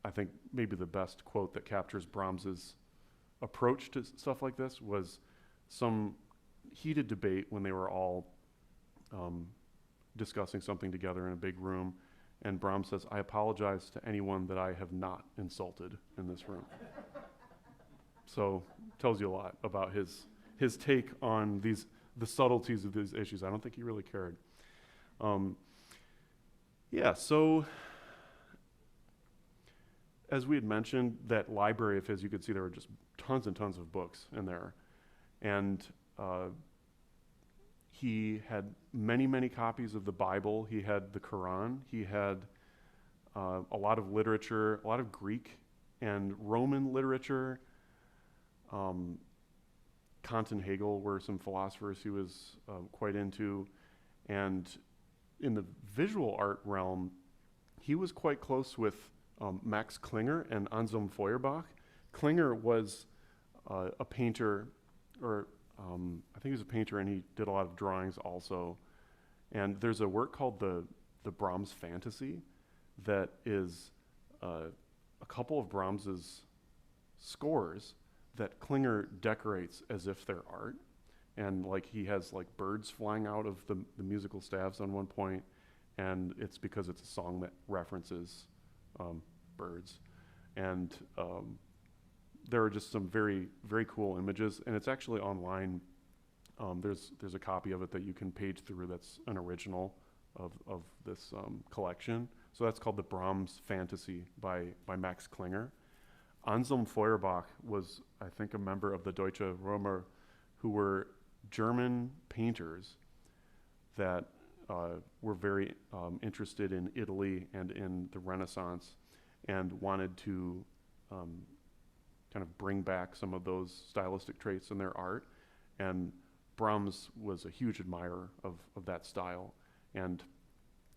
I think maybe the best quote that captures Brahms's approach to stuff like this was some heated debate when they were all discussing something together in a big room. And Brahms says, "I apologize to anyone that I have not insulted in this room." So tells you a lot about his take on the subtleties of these issues. I don't think he really cared. So as we had mentioned, that library of his, you could see there were just tons and tons of books in there. And he had many, many copies of the Bible. He had the Quran. He had a lot of literature, a lot of Greek and Roman literature. Kant and Hegel were some philosophers he was quite into. And in the visual art realm, he was quite close with Max Klinger and Anselm Feuerbach. Klinger was a painter, or I think he was a painter, and he did a lot of drawings also. And there's a work called the Brahms Fantasy that is a couple of Brahms's scores that Klinger decorates as if they're art. And like he has like birds flying out of the musical staves on one point, and it's because it's a song that references birds. And there are just some very, very cool images, and it's actually online. There's a copy of it that you can page through that's an original of this collection. So that's called the Brahms Fantasy by Max Klinger. Anselm Feuerbach was, I think, a member of the Deutsche Römer, who were German painters that were very interested in Italy and in the Renaissance, and wanted to kind of bring back some of those stylistic traits in their art. And Brahms was a huge admirer of that style, and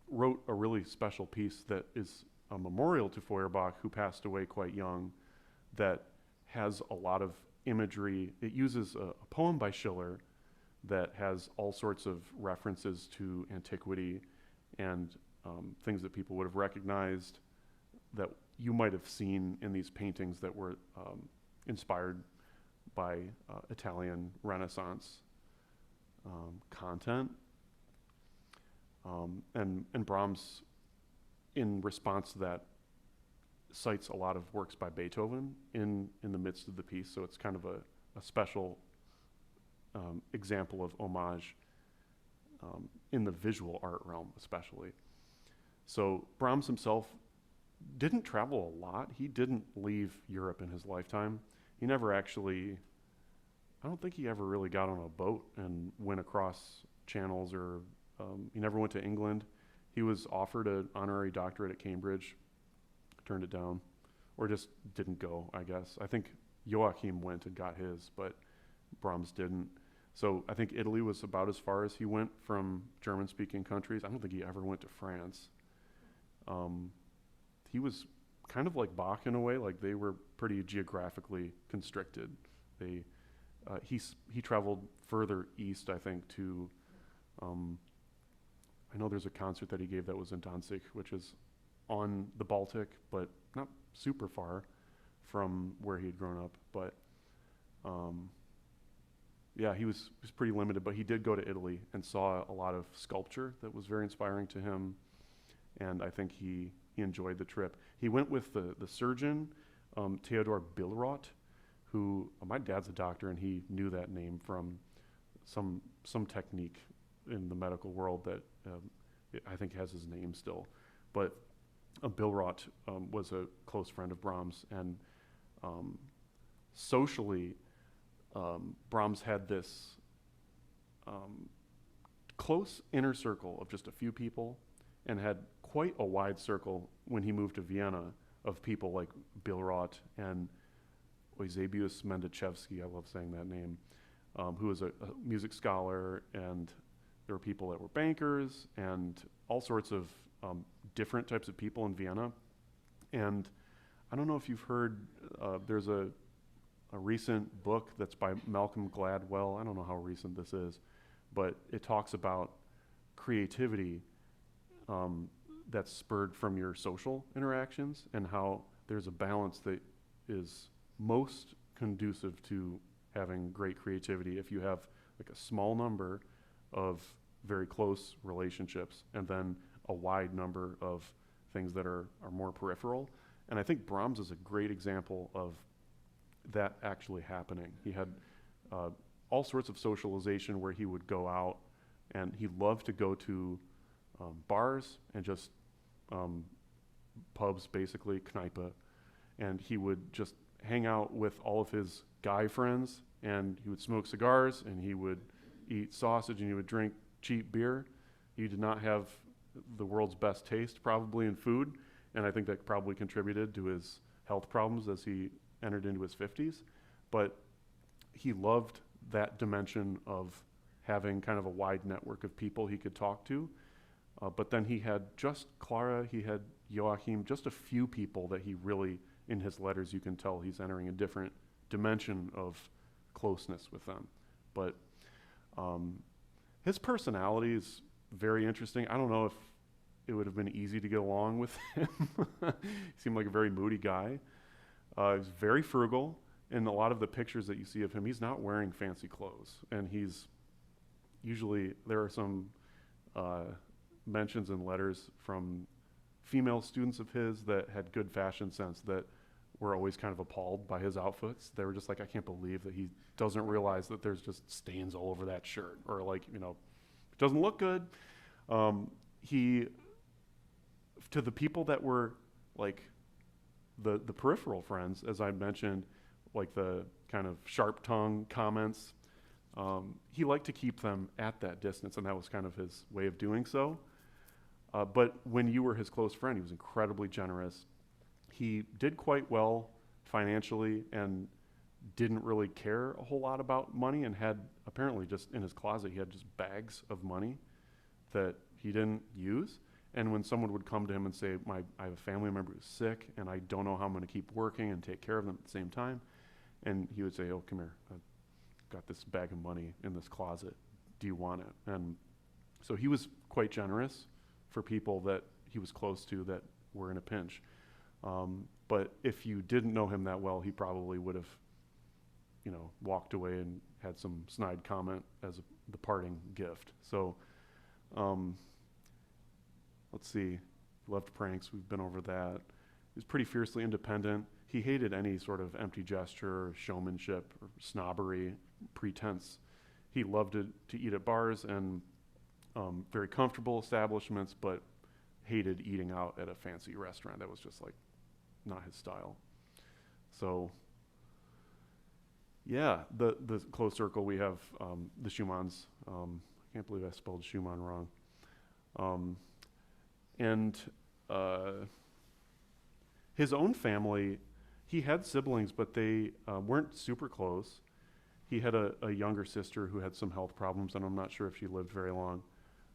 wrote a really special piece that is a memorial to Feuerbach, who passed away quite young, that has a lot of imagery. It uses a poem by Schiller that has all sorts of references to antiquity and things that people would have recognized, that you might have seen in these paintings that were inspired by Italian Renaissance content. And Brahms, in response to that, cites a lot of works by Beethoven in the midst of the piece, so it's kind of a special example of homage in the visual art realm especially. So Brahms himself didn't travel a lot. He didn't leave Europe in his lifetime. He never actually, I don't think he ever really got on a boat and went across channels, or he never went to England. He was offered an honorary doctorate at Cambridge, turned it down, or just didn't go, I guess. I think Joachim went and got his, but Brahms didn't. So I think Italy was about as far as he went from German-speaking countries. I don't think he ever went to France. He was kind of like Bach in a way, like they were pretty geographically constricted. He traveled further east, I think, to, I know there's a concert that he gave that was in Danzig, which is on the Baltic, but not super far from where he had grown up. But yeah, he was pretty limited, but he did go to Italy and saw a lot of sculpture that was very inspiring to him, and I think he enjoyed the trip. He went with the surgeon, Theodor Billroth, who, my dad's a doctor, and he knew that name from some technique in the medical world that I think has his name still. But Billroth was a close friend of Brahms, and socially, Brahms had this close inner circle of just a few people, and had quite a wide circle when he moved to Vienna of people like Billroth and Eusebius Mendachevsky, I love saying that name, who was a music scholar, and there were people that were bankers and all sorts of different types of people in Vienna. And I don't know if you've heard, there's a recent book that's by Malcolm Gladwell. I don't know how recent this is, but it talks about creativity that's spurred from your social interactions, and how there's a balance that is most conducive to having great creativity if you have like a small number of very close relationships and then a wide number of things that are more peripheral. And I think Brahms is a great example of that actually happening. He had all sorts of socialization where he would go out, and he loved to go to bars and just pubs, basically, Kneipe, and he would just hang out with all of his guy friends, and he would smoke cigars, and he would eat sausage, and he would drink cheap beer. He did not have the world's best taste, probably, in food, and I think that probably contributed to his health problems as he entered into his 50s. But he loved that dimension of having kind of a wide network of people he could talk to. But then he had just Clara, he had Joachim, just a few people that he really, in his letters, you can tell he's entering a different dimension of closeness with them. But his personality is very interesting. I don't know if it would have been easy to get along with him. He seemed like a very moody guy. He's very frugal. In a lot of the pictures that you see of him, he's not wearing fancy clothes. And he's usually, there are some mentions in letters from female students of his that had good fashion sense that were always kind of appalled by his outfits. They were just like, I can't believe that he doesn't realize that there's just stains all over that shirt, or like, you know, it doesn't look good. He, to the people that were like the peripheral friends, as I mentioned, like the kind of sharp tongue comments, he liked to keep them at that distance, and that was kind of his way of doing so. But when you were his close friend, he was incredibly generous. He did quite well financially and didn't really care a whole lot about money, and had apparently just in his closet, he had just bags of money that he didn't use. And when someone would come to him and say, I have a family member who's sick and I don't know how I'm going to keep working and take care of them at the same time, and he would say, oh, come here, I've got this bag of money in this closet. Do you want it? And so he was quite generous for people that he was close to that were in a pinch. But if you didn't know him that well, he probably would have, walked away and had some snide comment as the parting gift. So, let's see. He loved pranks. We've been over that. He was pretty fiercely independent. He hated any sort of empty gesture, or showmanship, or snobbery, pretense. He loved to eat at bars and very comfortable establishments, but hated eating out at a fancy restaurant. That was just like not his style. So, yeah, the close circle, we have the Schumanns. I can't believe I spelled Schumann wrong. And his own family, he had siblings, but they weren't super close. He had a younger sister who had some health problems, and I'm not sure if she lived very long.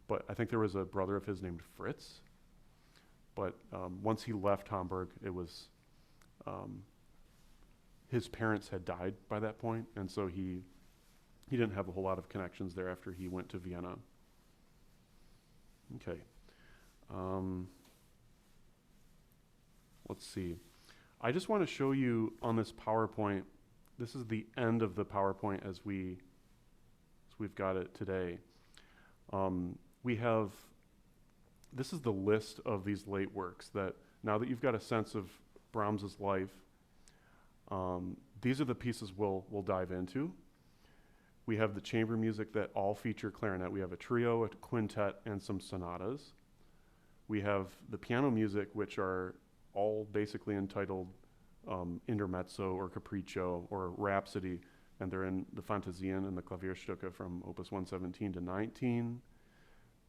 But I think there was a brother of his named Fritz. But once he left Hamburg, it was his parents had died by that point, and so he didn't have a whole lot of connections there after he went to Vienna. Okay. Let's see. I just want to show you on this PowerPoint. This is the end of the PowerPoint as we've got it today. This is the list of these late works that, now that you've got a sense of Brahms's life, these are the pieces we'll dive into. We have the chamber music that all feature clarinet. We have a trio, a quintet, and some sonatas. We have the piano music, which are all basically entitled Intermezzo or Capriccio or Rhapsody, and they're in the Fantasien and the Klavierstücke from Opus 117 to 19.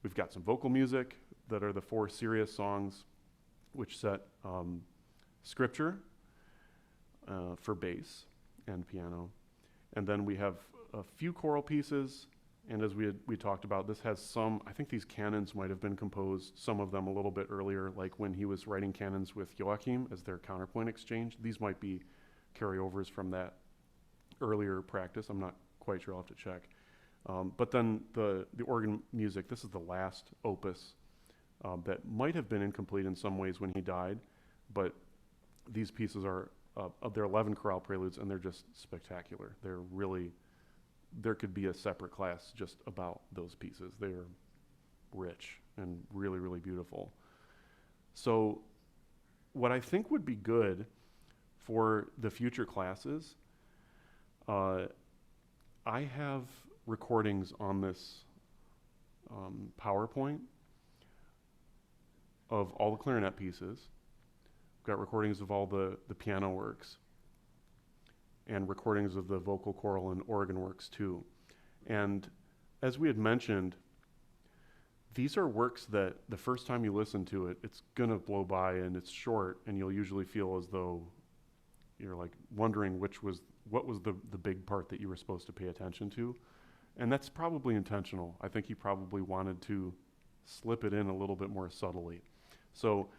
We've got some vocal music that are the 4 serious songs, which set scripture for bass and piano. And then we have a few choral pieces, and as we talked about, this has some, I think these canons might have been composed, some of them a little bit earlier, like when he was writing canons with Joachim as their counterpoint exchange. These might be carryovers from that earlier practice. I'm not quite sure, I'll have to check. But then the organ music, this is the last opus that might have been incomplete in some ways when he died, but these pieces are, they're 11 chorale preludes, and they're just spectacular. They're really, there could be a separate class just about those pieces. They're rich and really, really beautiful. So what I think would be good for the future classes, I have recordings on this PowerPoint of all the clarinet pieces. I've got recordings of all the piano works and recordings of the vocal, choral, and organ works too. And as we had mentioned, these are works that the first time you listen to it, it's gonna blow by and it's short, and you'll usually feel as though you're like wondering what was the big part that you were supposed to pay attention to. And that's probably intentional. I think he probably wanted to slip it in a little bit more subtly. So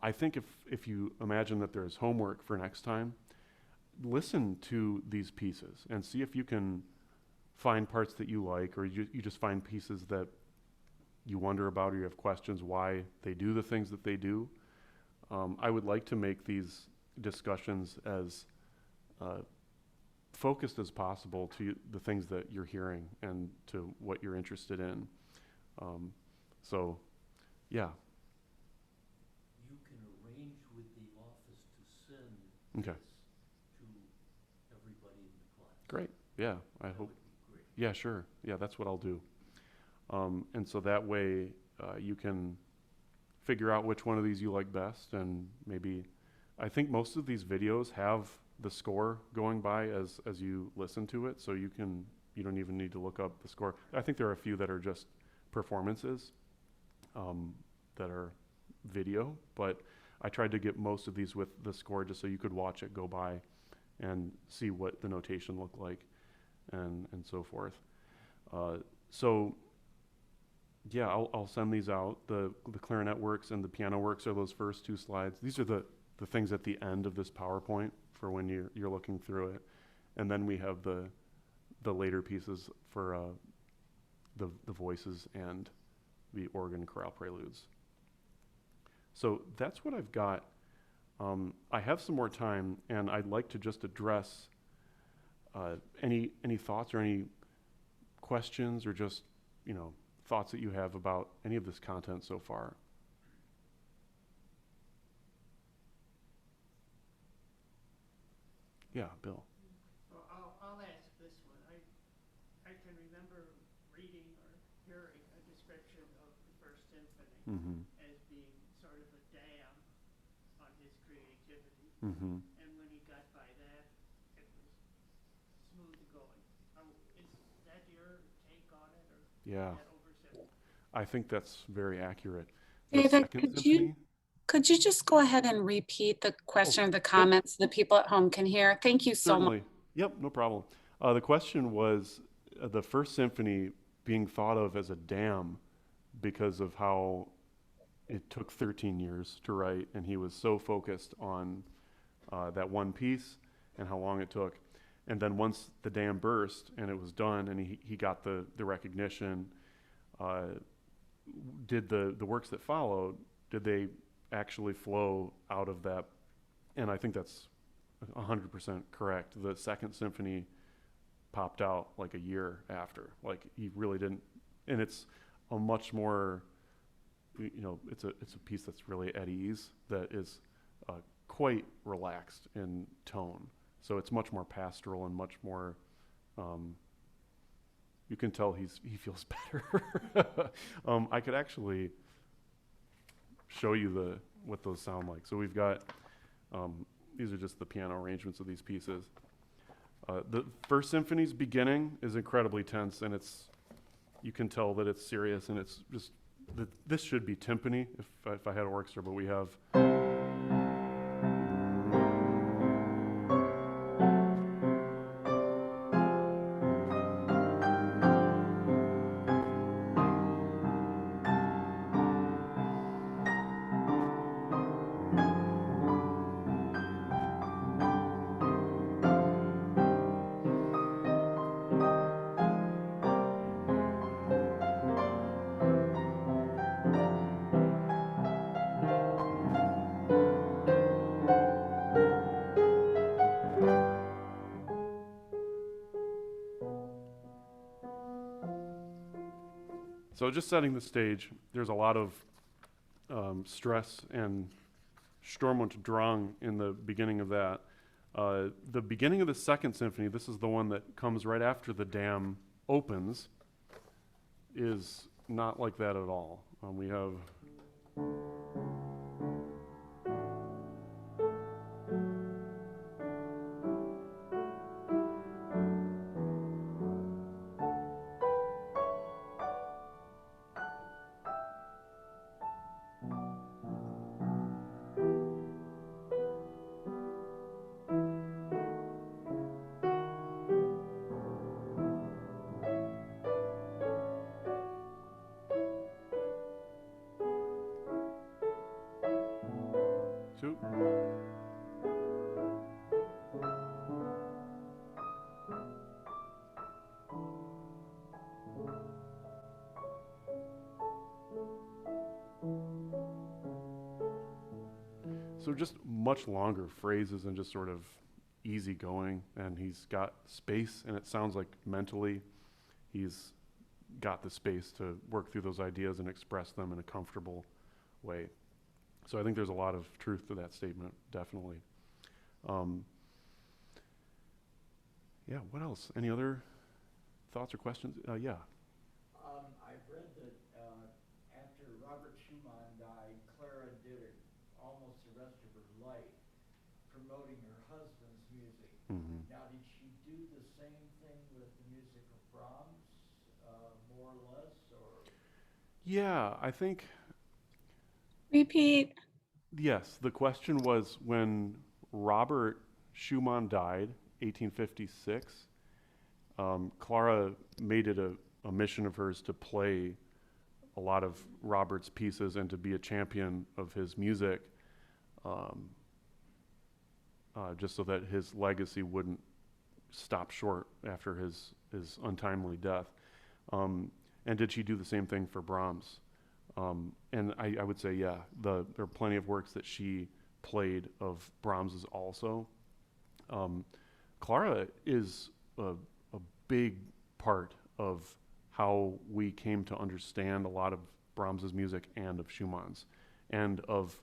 I think if you imagine that there's homework for next time, listen to these pieces and see if you can find parts that you like, or you just find pieces that you wonder about, or you have questions why they do the things that they do. I would like to make these discussions as focused as possible to the things that you're hearing and to what you're interested in. So, yeah. You can arrange with the office to send Okay. this to everybody in the class. Great. Yeah, I That hope. would be great. Yeah, sure. Yeah, that's what I'll do. And so that way you can figure out which one of these you like best and maybe I think most of these videos have the score going by as you listen to it, so you don't even need to look up the score. I think there are a few that are just performances that are video, but I tried to get most of these with the score just so you could watch it go by and see what the notation looked like and so forth. So yeah, I'll send these out. The clarinet works and the piano works are those first two slides. These are the things at the end of this PowerPoint for when you're looking through it. And then we have the later pieces for the voices and the organ chorale preludes. So that's what I've got. I have some more time, and I'd like to just address any thoughts or any questions or just, thoughts that you have about any of this content so far. Yeah, Bill. Well, I'll ask this one. I can remember reading or hearing a description of the First Symphony Mm-hmm. as being sort of a dam on his creativity. Mm-hmm. And when he got by that, it was smooth going. Is that your take on it, or Yeah, is that oversimple? I think that's very accurate. The David, second could symphony. could you just go ahead and repeat the question or the comments the people at home can hear? Thank you so much. Certainly. Yep, no problem. The question was the First Symphony being thought of as a dam because of how it took 13 years to write, and he was so focused on that one piece and how long it took. And then once the dam burst and it was done and he got the recognition, did the works that followed, did they actually flow out of that? And I think that's 100% correct. The Second Symphony popped out like a year after. Like he really didn't, and it's a much more, it's a piece that's really at ease, that is quite relaxed in tone. So it's much more pastoral and much more. You can tell he feels better. I could actually show you what those sound like. So we've got. These are just the piano arrangements of these pieces. The First Symphony's beginning is incredibly tense, and you can tell that it's serious, and it's just, this should be timpani if I had an orchestra, but we have. So just setting the stage, there's a lot of stress and Sturm und Drang in the beginning of that. The beginning of the Second Symphony, this is the one that comes right after the dam opens, is not like that at all. We have. Two. So just much longer phrases and just sort of easy going, and he's got space, and it sounds like mentally he's got the space to work through those ideas and express them in a comfortable way. So I think there's a lot of truth to that statement, definitely. Yeah, what else? Any other thoughts or questions? Yeah. I've read that after Robert Schumann died, Clara did it almost the rest of her life. promoting her husband's music. Mhm. Now, did she do the same thing with the music of Brahms, more or less, or? Yeah, I think, Repeat. yes, the question was when Robert Schumann died, 1856, Clara made it a mission of hers to play a lot of Robert's pieces and to be a champion of his music, um, just so that his legacy wouldn't stop short after his untimely death. And did she do the same thing for Brahms? And I would say, yeah, there are plenty of works that she played of Brahms's also. Clara is a big part of how we came to understand a lot of Brahms's music and of Schumann's, and of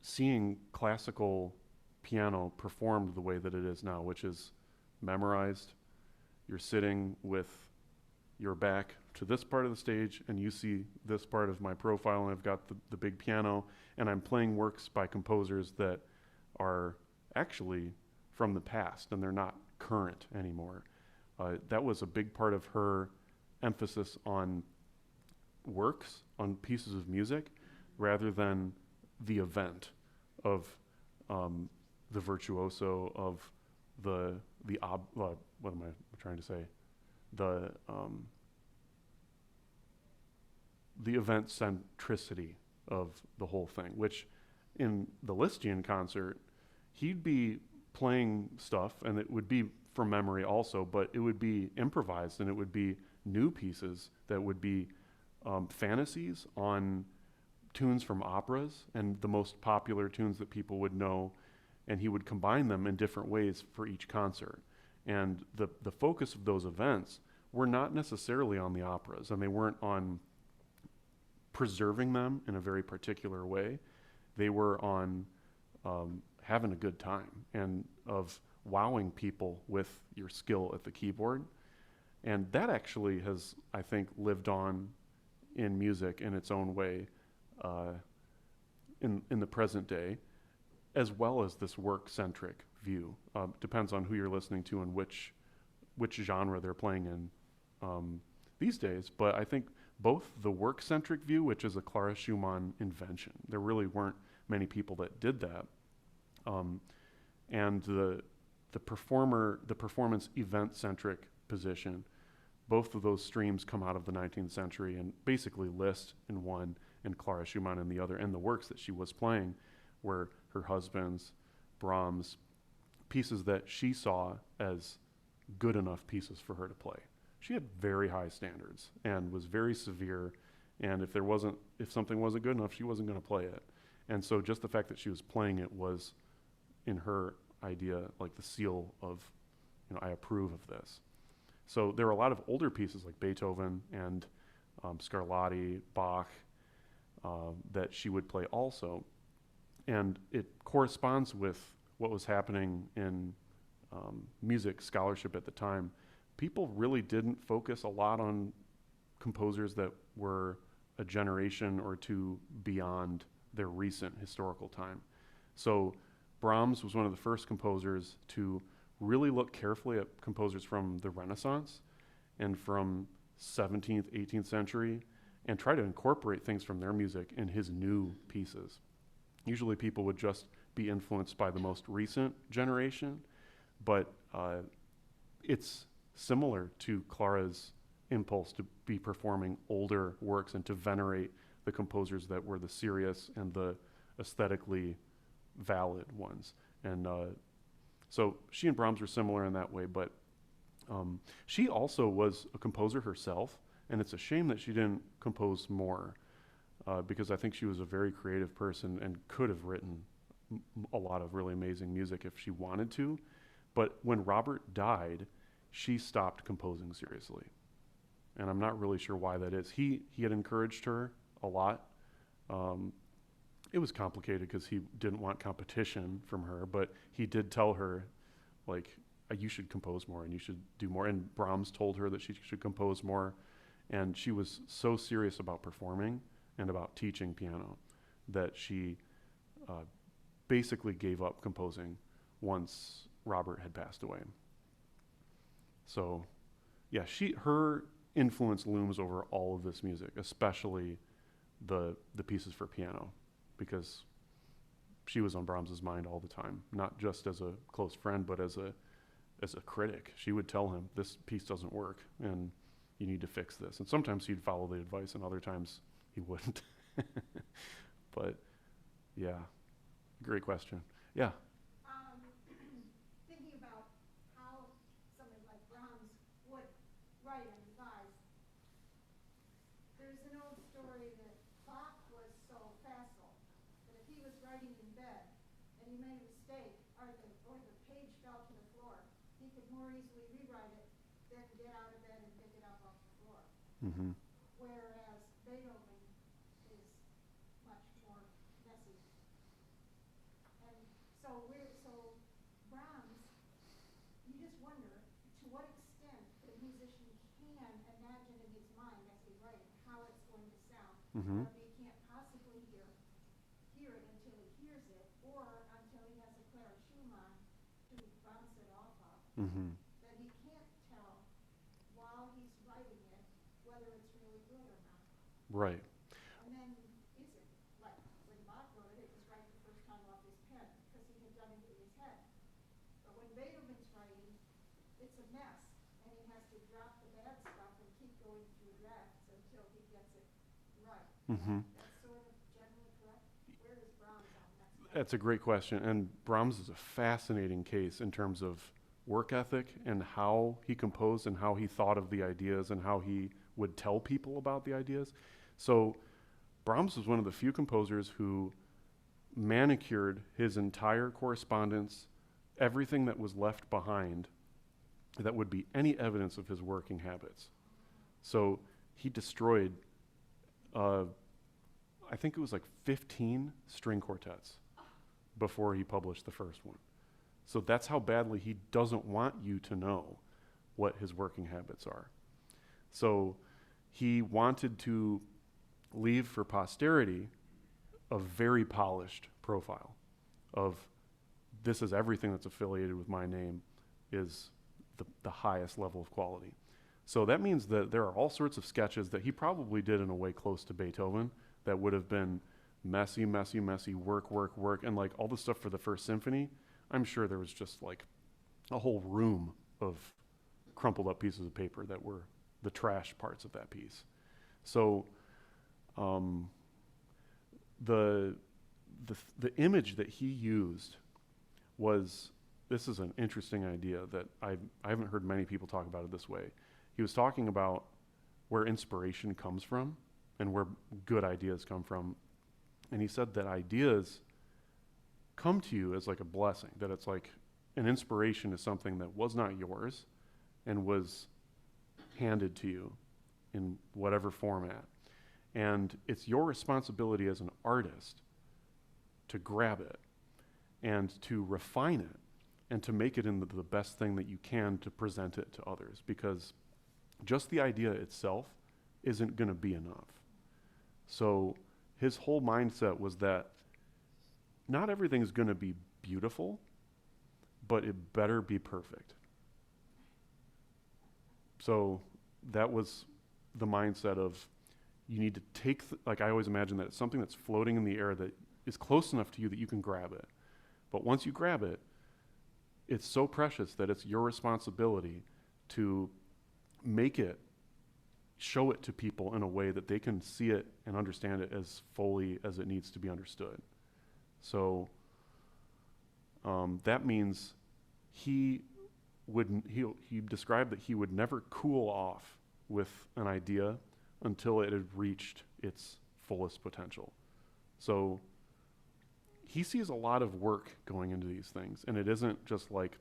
seeing classical piano performed the way that it is now, which is memorized. You're sitting with your back to this part of the stage, and you see this part of my profile, and I've got the big piano, and I'm playing works by composers that are actually from the past, and they're not current anymore. That was a big part of her emphasis on works, on pieces of music, rather than the event of the virtuoso, of what am I trying to say? The event centricity of the whole thing, which in the Lisztian concert, he'd be playing stuff, and it would be from memory also, but it would be improvised, and it would be new pieces that would be fantasies on tunes from operas and the most popular tunes that people would know, and he would combine them in different ways for each concert. And the focus of those events were not necessarily on the operas, and they weren't on preserving them in a very particular way. They were on having a good time and of wowing people with your skill at the keyboard. And that actually has, I think, lived on in music in its own way in the present day, as well as this work-centric view. Depends on who you're listening to and which genre they're playing in these days. But I think both the work-centric view, which is a Clara Schumann invention, there really weren't many people that did that, and the performance event-centric position, both of those streams come out of the 19th century, and basically Liszt in one and Clara Schumann in the other, and the works that she was playing were her husband's, Brahms, pieces that she saw as good enough pieces for her to play. She had very high standards and was very severe, and if something wasn't good enough, she wasn't going to play it. And so just the fact that she was playing it was, in her idea, like the seal of, I approve of this. So there are a lot of older pieces like Beethoven and Scarlatti, Bach, that she would play also. And it corresponds with what was happening in music scholarship at the time. People really didn't focus a lot on composers that were a generation or two beyond their recent historical time. So Brahms was one of the first composers to really look carefully at composers from the Renaissance and from 17th, 18th century, and try to incorporate things from their music in his new pieces. Usually people would just be influenced by the most recent generation, but it's similar to Clara's impulse to be performing older works and to venerate the composers that were the serious and the aesthetically valid ones. And so she and Brahms were similar in that way, but she also was a composer herself, and it's a shame that she didn't compose more, because I think she was a very creative person and could have written a lot of really amazing music if she wanted to. But when Robert died, she stopped composing seriously. And I'm not really sure why that is. He had encouraged her a lot. It was complicated because he didn't want competition from her, but he did tell her, like, you should compose more and you should do more. And Brahms told her that she should compose more. And she was so serious about performing and about teaching piano that she basically gave up composing once Robert had passed away. So, yeah, her influence looms over all of this music, especially the pieces for piano, because she was on Brahms's mind all the time, not just as a close friend, but as a critic. She would tell him, this piece doesn't work, and you need to fix this. And sometimes he'd follow the advice, and other times he wouldn't. But, yeah, great question. Yeah. Thinking about how somebody like Brahms would write and revise, there's an old story that Bach was so facile that if he was writing in bed and he made a mistake, or the page fell to the floor, he could more easily rewrite it than get out of bed and pick it up off the floor. Mm-hmm. Whereas Beethoven is much more messy. And so Brahms, you just wonder to what extent the musician can imagine in his mind as he writes how it's going to sound. Mm-hmm. He can't possibly hear it until he hears it, or until he has a Clara Schumann to bounce it off of. Mm-hmm. That he can't tell while he's writing it whether it's really good or not. Right. And then is it, like when Bach wrote it, it was right the first time off his pen because he had done it in his head. But when Beethoven's writing, it's a mess, and he has to drop the bad stuff and keep going through drafts until he gets it right. Mm-hmm. That's sort of generally correct. Where is Brahms on that? That's a great question. And Brahms is a fascinating case in terms of work ethic and how he composed and how he thought of the ideas and how he would tell people about the ideas. So Brahms was one of the few composers who manicured his entire correspondence, everything that was left behind that would be any evidence of his working habits. So he destroyed, I think it was like 15 string quartets before he published the first one. So that's how badly he doesn't want you to know what his working habits are. So he wanted to leave for posterity a very polished profile of this is everything that's affiliated with my name is the highest level of quality. So that means that there are all sorts of sketches that he probably did in a way close to Beethoven that would have been messy, work, and like all the stuff for the first symphony, I'm sure there was just like a whole room of crumpled up pieces of paper that were the trash parts of that piece. So the image that he used was, this is an interesting idea that I haven't heard many people talk about it this way. He was talking about where inspiration comes from and where good ideas come from. And he said that ideas come to you as like a blessing, that it's like an inspiration is something that was not yours and was handed to you in whatever format. And it's your responsibility as an artist to grab it and to refine it and to make it into the best thing that you can to present it to others, because just the idea itself isn't going to be enough. So his whole mindset was that not everything's going to be beautiful, but it better be perfect. So that was the mindset of, you need to take, like I always imagine that it's something that's floating in the air that is close enough to you that you can grab it. But once you grab it, it's so precious that it's your responsibility to make it, show it to people in a way that they can see it and understand it as fully as it needs to be understood. So that means he described that he would never cool off with an idea until it had reached its fullest potential. So he sees a lot of work going into these things, and it isn't just like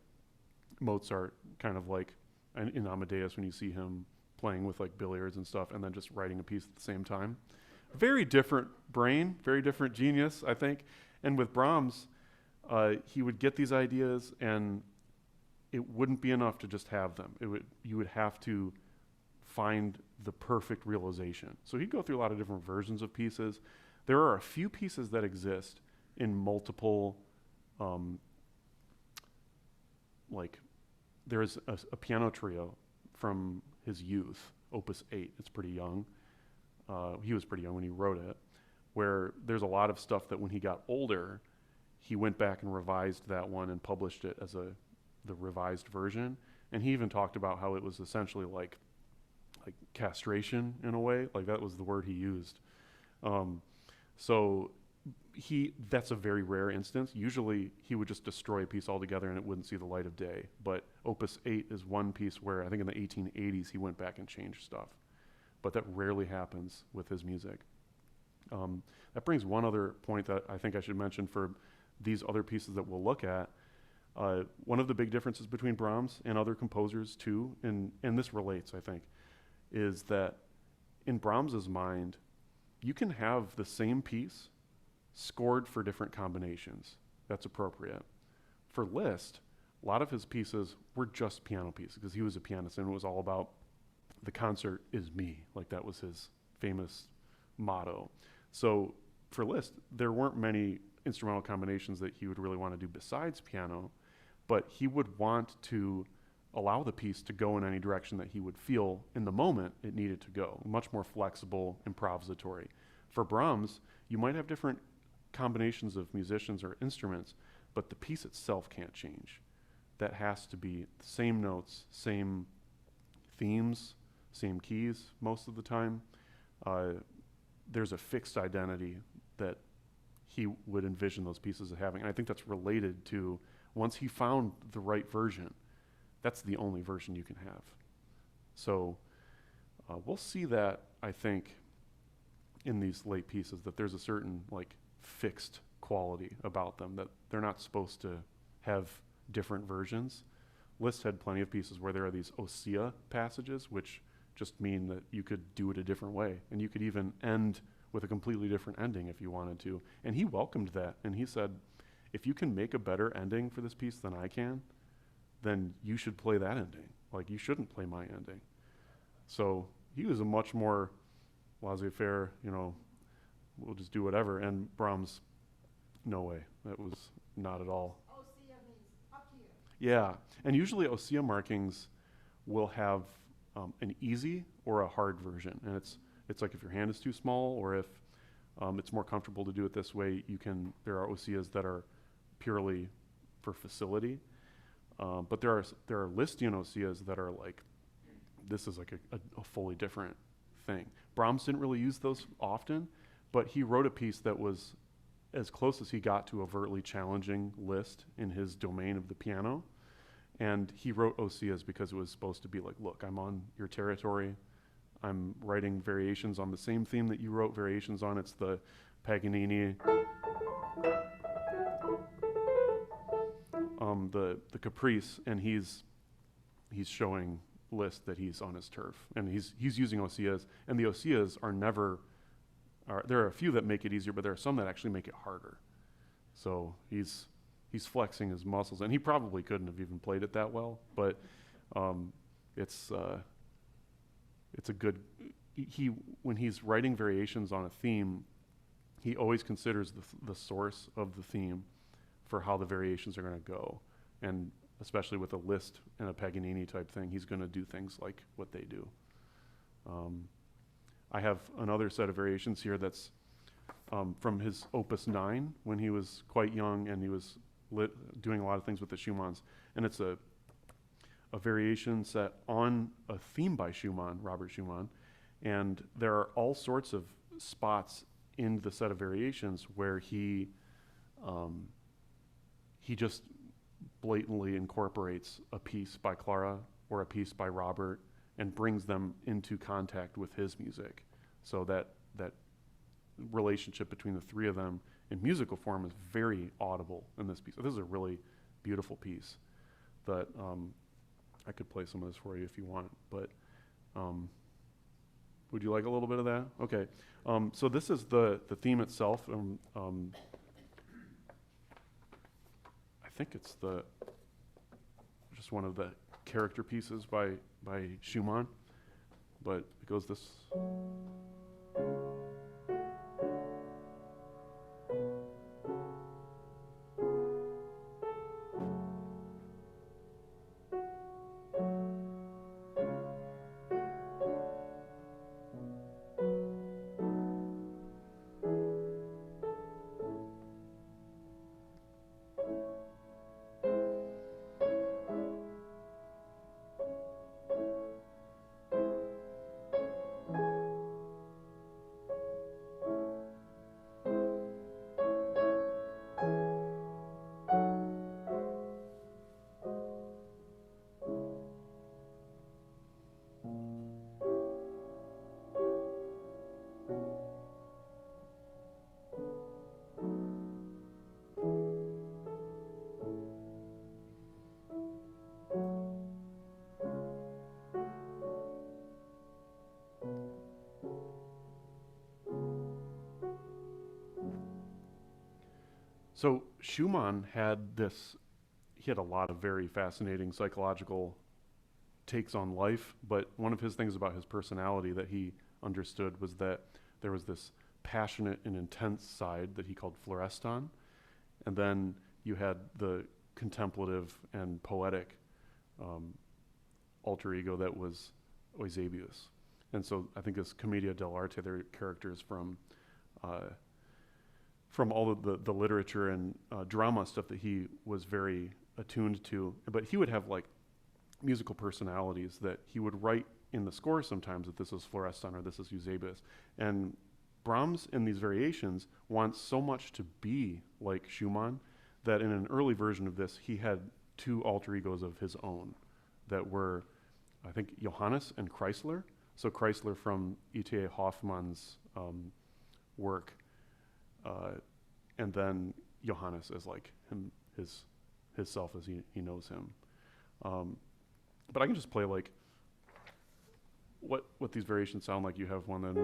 Mozart, kind of like in Amadeus when you see him playing with like billiards and stuff and then just writing a piece at the same time. Very different brain, very different genius, I think. And with Brahms, he would get these ideas and it wouldn't be enough to just have them. You would have to find the perfect realization. So he'd go through a lot of different versions of pieces. There are a few pieces that exist in multiple like there's a piano trio from his youth, Opus 8. It's pretty young. He was pretty young when he wrote it, where there's a lot of stuff that when he got older, he went back and revised that one and published it as the revised version. And he even talked about how it was essentially like castration in a way, like that was the word he used. So that's a very rare instance. Usually he would just destroy a piece altogether and it wouldn't see the light of day. But Opus 8 is one piece where I think in the 1880s he went back and changed stuff. But that rarely happens with his music. That brings one other point that I think I should mention for these other pieces that we'll look at. One of the big differences between Brahms and other composers too, and this relates, I think, is that in Brahms's mind, you can have the same piece scored for different combinations. That's appropriate. For Liszt, a lot of his pieces were just piano pieces because he was a pianist and it was all about the concert is me. Like that was his famous motto. So for Liszt, there weren't many instrumental combinations that he would really want to do besides piano, but he would want to allow the piece to go in any direction that he would feel in the moment it needed to go. Much more flexible, improvisatory. For Brahms, you might have different combinations of musicians or instruments, but the piece itself can't change. That has to be the same notes, same themes, same keys most of the time. There's a fixed identity that he would envision those pieces as having. And I think that's related to once he found the right version, that's the only version you can have. So we'll see that, I think, in these late pieces, that there's a certain like fixed quality about them, that they're not supposed to have different versions. Liszt had plenty of pieces where there are these ossia passages, which just mean that you could do it a different way. And you could even end with a completely different ending if you wanted to. And he welcomed that. And he said, if you can make a better ending for this piece than I can, then you should play that ending. Like, you shouldn't play my ending. So he was a much more laissez-faire, we'll just do whatever. And Brahms, no way. That was not at all. Ossia means up to you. Yeah. And usually ossia markings will have an easy or a hard version. And it's like if your hand is too small, or if it's more comfortable to do it this way, there are ossias that are purely for facility. But there are Lisztian ossias that are like, this is like a fully different thing. Brahms didn't really use those often, but he wrote a piece that was as close as he got to overtly challenging Liszt in his domain of the piano. And he wrote ossias because it was supposed to be like, look, I'm on your territory. I'm writing variations on the same theme that you wrote variations on. It's the Paganini, the Caprice, and he's showing Liszt that he's on his turf, and he's using ossias, and the ossias there are a few that make it easier, but there are some that actually make it harder. So he's flexing his muscles, and he probably couldn't have even played it that well, but it's a good. When he's writing variations on a theme, he always considers the source of the theme for how the variations are going to go, and especially with a Liszt and a Paganini type thing, he's going to do things like what they do. I have another set of variations here that's from his Opus 9 when he was quite young, and he was doing a lot of things with the Schumanns, and it's a variation set on a theme by Schumann, Robert Schumann, and there are all sorts of spots in the set of variations where he just blatantly incorporates a piece by Clara or a piece by Robert and brings them into contact with his music. So that relationship between the three of them in musical form is very audible in this piece. So this is a really beautiful piece that I could play some of this for you if you want, but would you like a little bit of that? Okay. So this is the theme itself. I think it's just one of the character pieces by Schumann, but it goes this. So Schumann had this, he had a lot of very fascinating psychological takes on life, but one of his things about his personality that he understood was that there was this passionate and intense side that he called Florestan, and then you had the contemplative and poetic alter ego that was Eusebius. And so I think this Commedia dell'arte, they're characters from all of the literature and drama stuff that he was very attuned to. But he would have like musical personalities that he would write in the score sometimes that this is Florestan or this is Eusebius. And Brahms in these variations wants so much to be like Schumann that in an early version of this, he had two alter egos of his own that were, I think, Johannes and Chrysler. So Chrysler from E.T.A. Hoffmann's work, and then Johannes as like his self as he knows him. But I can just play like what these variations sound like. You have one that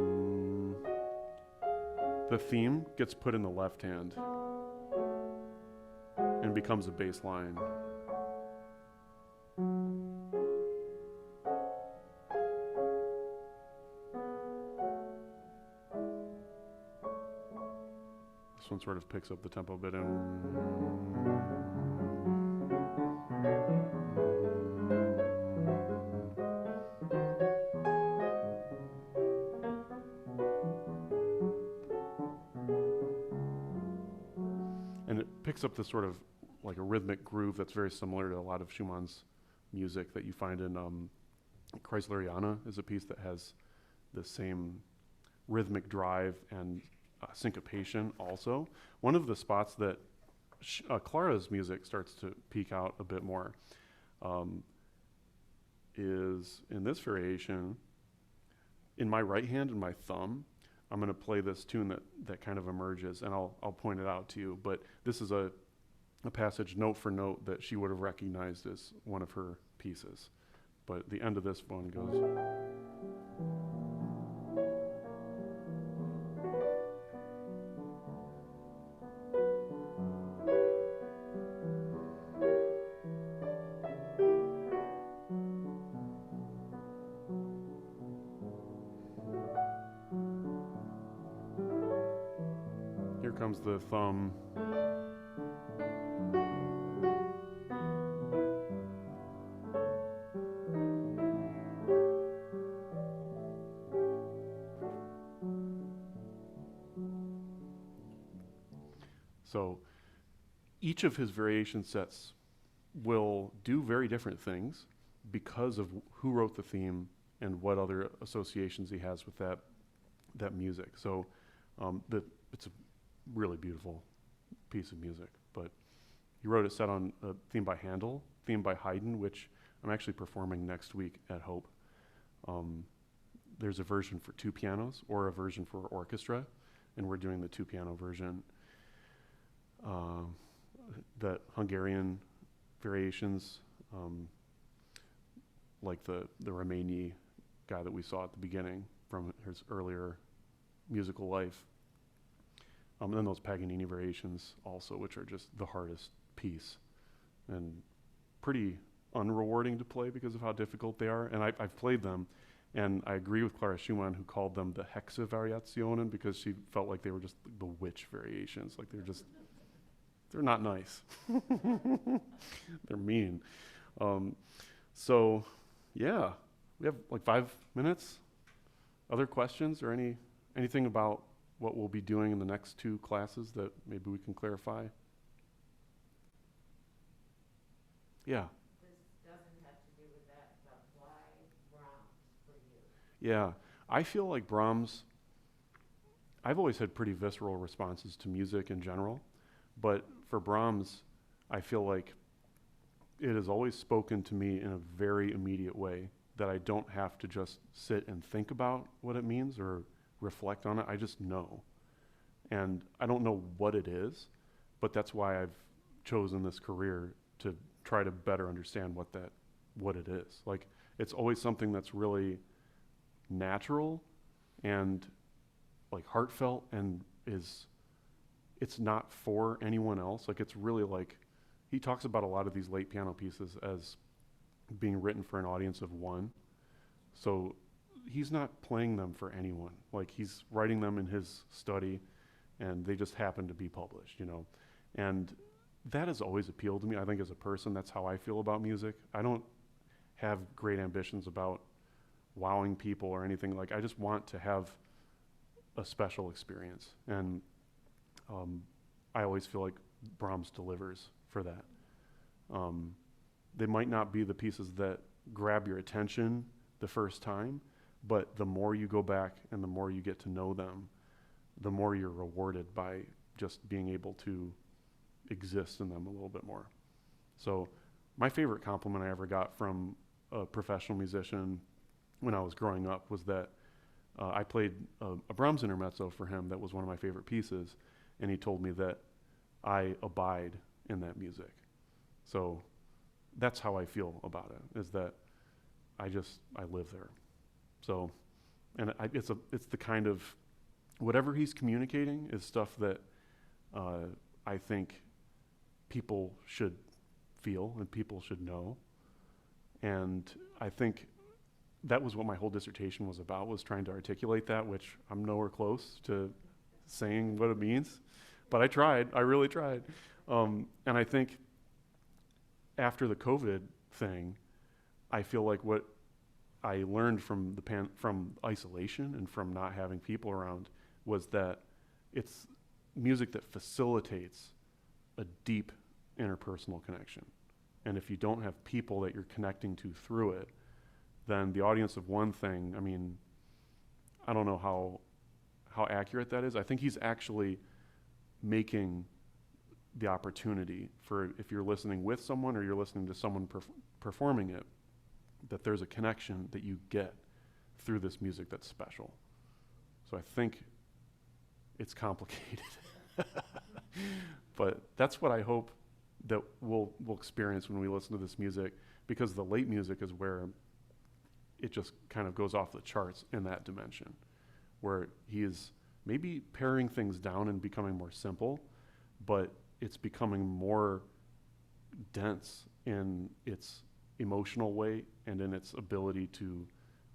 the theme gets put in the left hand and becomes a bass line. This one sort of picks up the tempo a bit and it picks up this sort of like a rhythmic groove that's very similar to a lot of Schumann's music that you find in Chrysleriana is a piece that has the same rhythmic drive and syncopation also. One of the spots that Clara's music starts to peak out a bit more is in this variation. In my right hand and my thumb, I'm going to play this tune that kind of emerges, and I'll point it out to you. But this is a passage note for note that she would have recognized as one of her pieces. But the end of this one goes. Here comes the thumb. So each of his variation sets will do very different things because of who wrote the theme and what other associations he has with that music. So it's a really beautiful piece of music. But he wrote a set on a theme by Handel, theme by Haydn, which I'm actually performing next week at Hope. There's a version for two pianos or a version for orchestra, and we're doing the two piano version. That Hungarian variations, like the Romani guy that we saw at the beginning from his earlier musical life. And then those Paganini variations also, which are just the hardest piece and pretty unrewarding to play because of how difficult they are. And I've played them, and I agree with Clara Schumann, who called them the Hexavariationen because she felt like they were just the witch variations. Like they're not nice. They're mean. So, yeah, we have like 5 minutes. Other questions or anything about what we'll be doing in the next 2 classes that maybe we can clarify? Yeah. This doesn't have to do with that, but why Brahms for you? Yeah, I feel like Brahms, I've always had pretty visceral responses to music in general, but for Brahms, I feel like it has always spoken to me in a very immediate way that I don't have to just sit and think about what it means or reflect on it. I just know. And I don't know what it is, but that's why I've chosen this career to try to better understand what it is. Like, it's always something that's really natural and like heartfelt and is it's not for anyone else. Like, it's really like, he talks about a lot of these late piano pieces as being written for an audience of one. So he's not playing them for anyone. Like, he's writing them in his study, and they just happen to be published, you know. And that has always appealed to me. I think as a person, that's how I feel about music. I don't have great ambitions about wowing people or anything. Like, I just want to have a special experience. And I always feel like Brahms delivers for that. They might not be the pieces that grab your attention the first time, but the more you go back and the more you get to know them, the more you're rewarded by just being able to exist in them a little bit more. So my favorite compliment I ever got from a professional musician when I was growing up was that I played a Brahms intermezzo for him that was one of my favorite pieces, and he told me that I abide in that music. So that's how I feel about it, is that I live there. So, and it's the kind of, whatever he's communicating is stuff that I think people should feel and people should know. And I think that was what my whole dissertation was about, was trying to articulate that, which I'm nowhere close to saying what it means, but I tried. I really tried. And I think after the COVID thing, I feel like what I learned from from isolation and from not having people around was that it's music that facilitates a deep interpersonal connection. And if you don't have people that you're connecting to through it, then the audience of one thing, I mean, I don't know how accurate that is. I think he's actually making the opportunity for, if you're listening with someone or you're listening to someone performing it, that there's a connection that you get through this music that's special. So I think it's complicated. But that's what I hope that we'll experience when we listen to this music, because the late music is where it just kind of goes off the charts in that dimension, where he is maybe paring things down and becoming more simple, but it's becoming more dense in its emotional way and in its ability to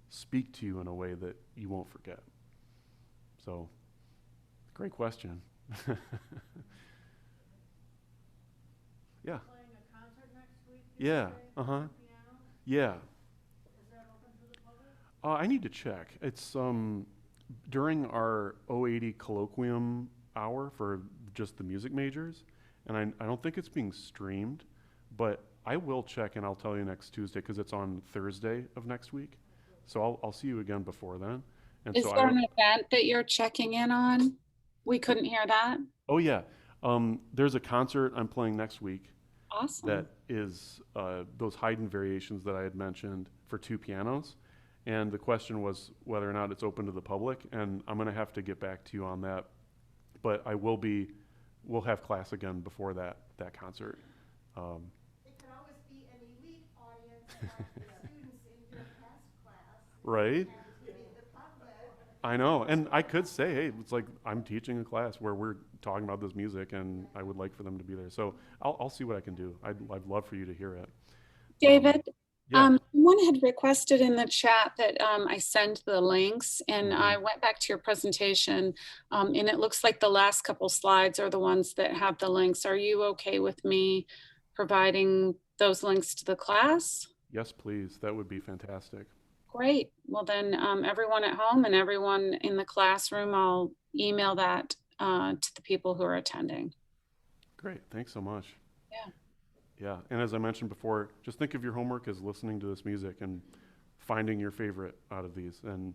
speak to you in a way that you won't forget. So, great question. Yeah. Playing a concert next week? Yeah. Uh-huh. Piano? Yeah. Is that open to the public? I need to check. It's during our 080 colloquium hour for just the music majors, and I don't think it's being streamed, but I will check and I'll tell you next Tuesday, because it's on Thursday of next week. So I'll see you again before then. And Is so there an event that you're checking in on? We couldn't hear that. oh yeah, there's a concert I'm playing next week Awesome. that is those Haydn variations that I had mentioned for two pianos. And the question was whether or not it's open to the public, and I'm going to have to get back to you on that. But we'll have class again before that concert. It could always be an elite audience of the students in your past class. Right? And to be the public. I know, and I could say, hey, it's like I'm teaching a class where we're talking about this music, and I would like for them to be there. So I'll see what I can do. I'd love for you to hear it. David, Yeah. someone had requested in the chat that I send the links, and I went back to your presentation, and it looks like the last couple slides are the ones that have the links. Are you okay with me providing those links to the class? Yes, please. That would be fantastic. Great. Well, then everyone at home and everyone in the classroom, I'll email that to the people who are attending. Great. Thanks so much. Yeah. Yeah. And as I mentioned before, just think of your homework as listening to this music and finding your favorite out of these, and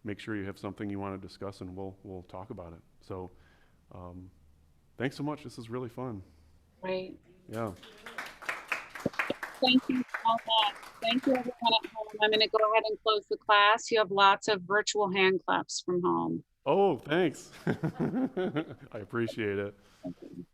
make sure you have something you want to discuss, and we'll talk about it. So thanks so much. This is really fun. Great. Yeah. Thank you so much. Thank you, everyone at home. I'm going to go ahead and close the class. You have lots of virtual hand claps from home. Oh, thanks. I appreciate it. Thank you.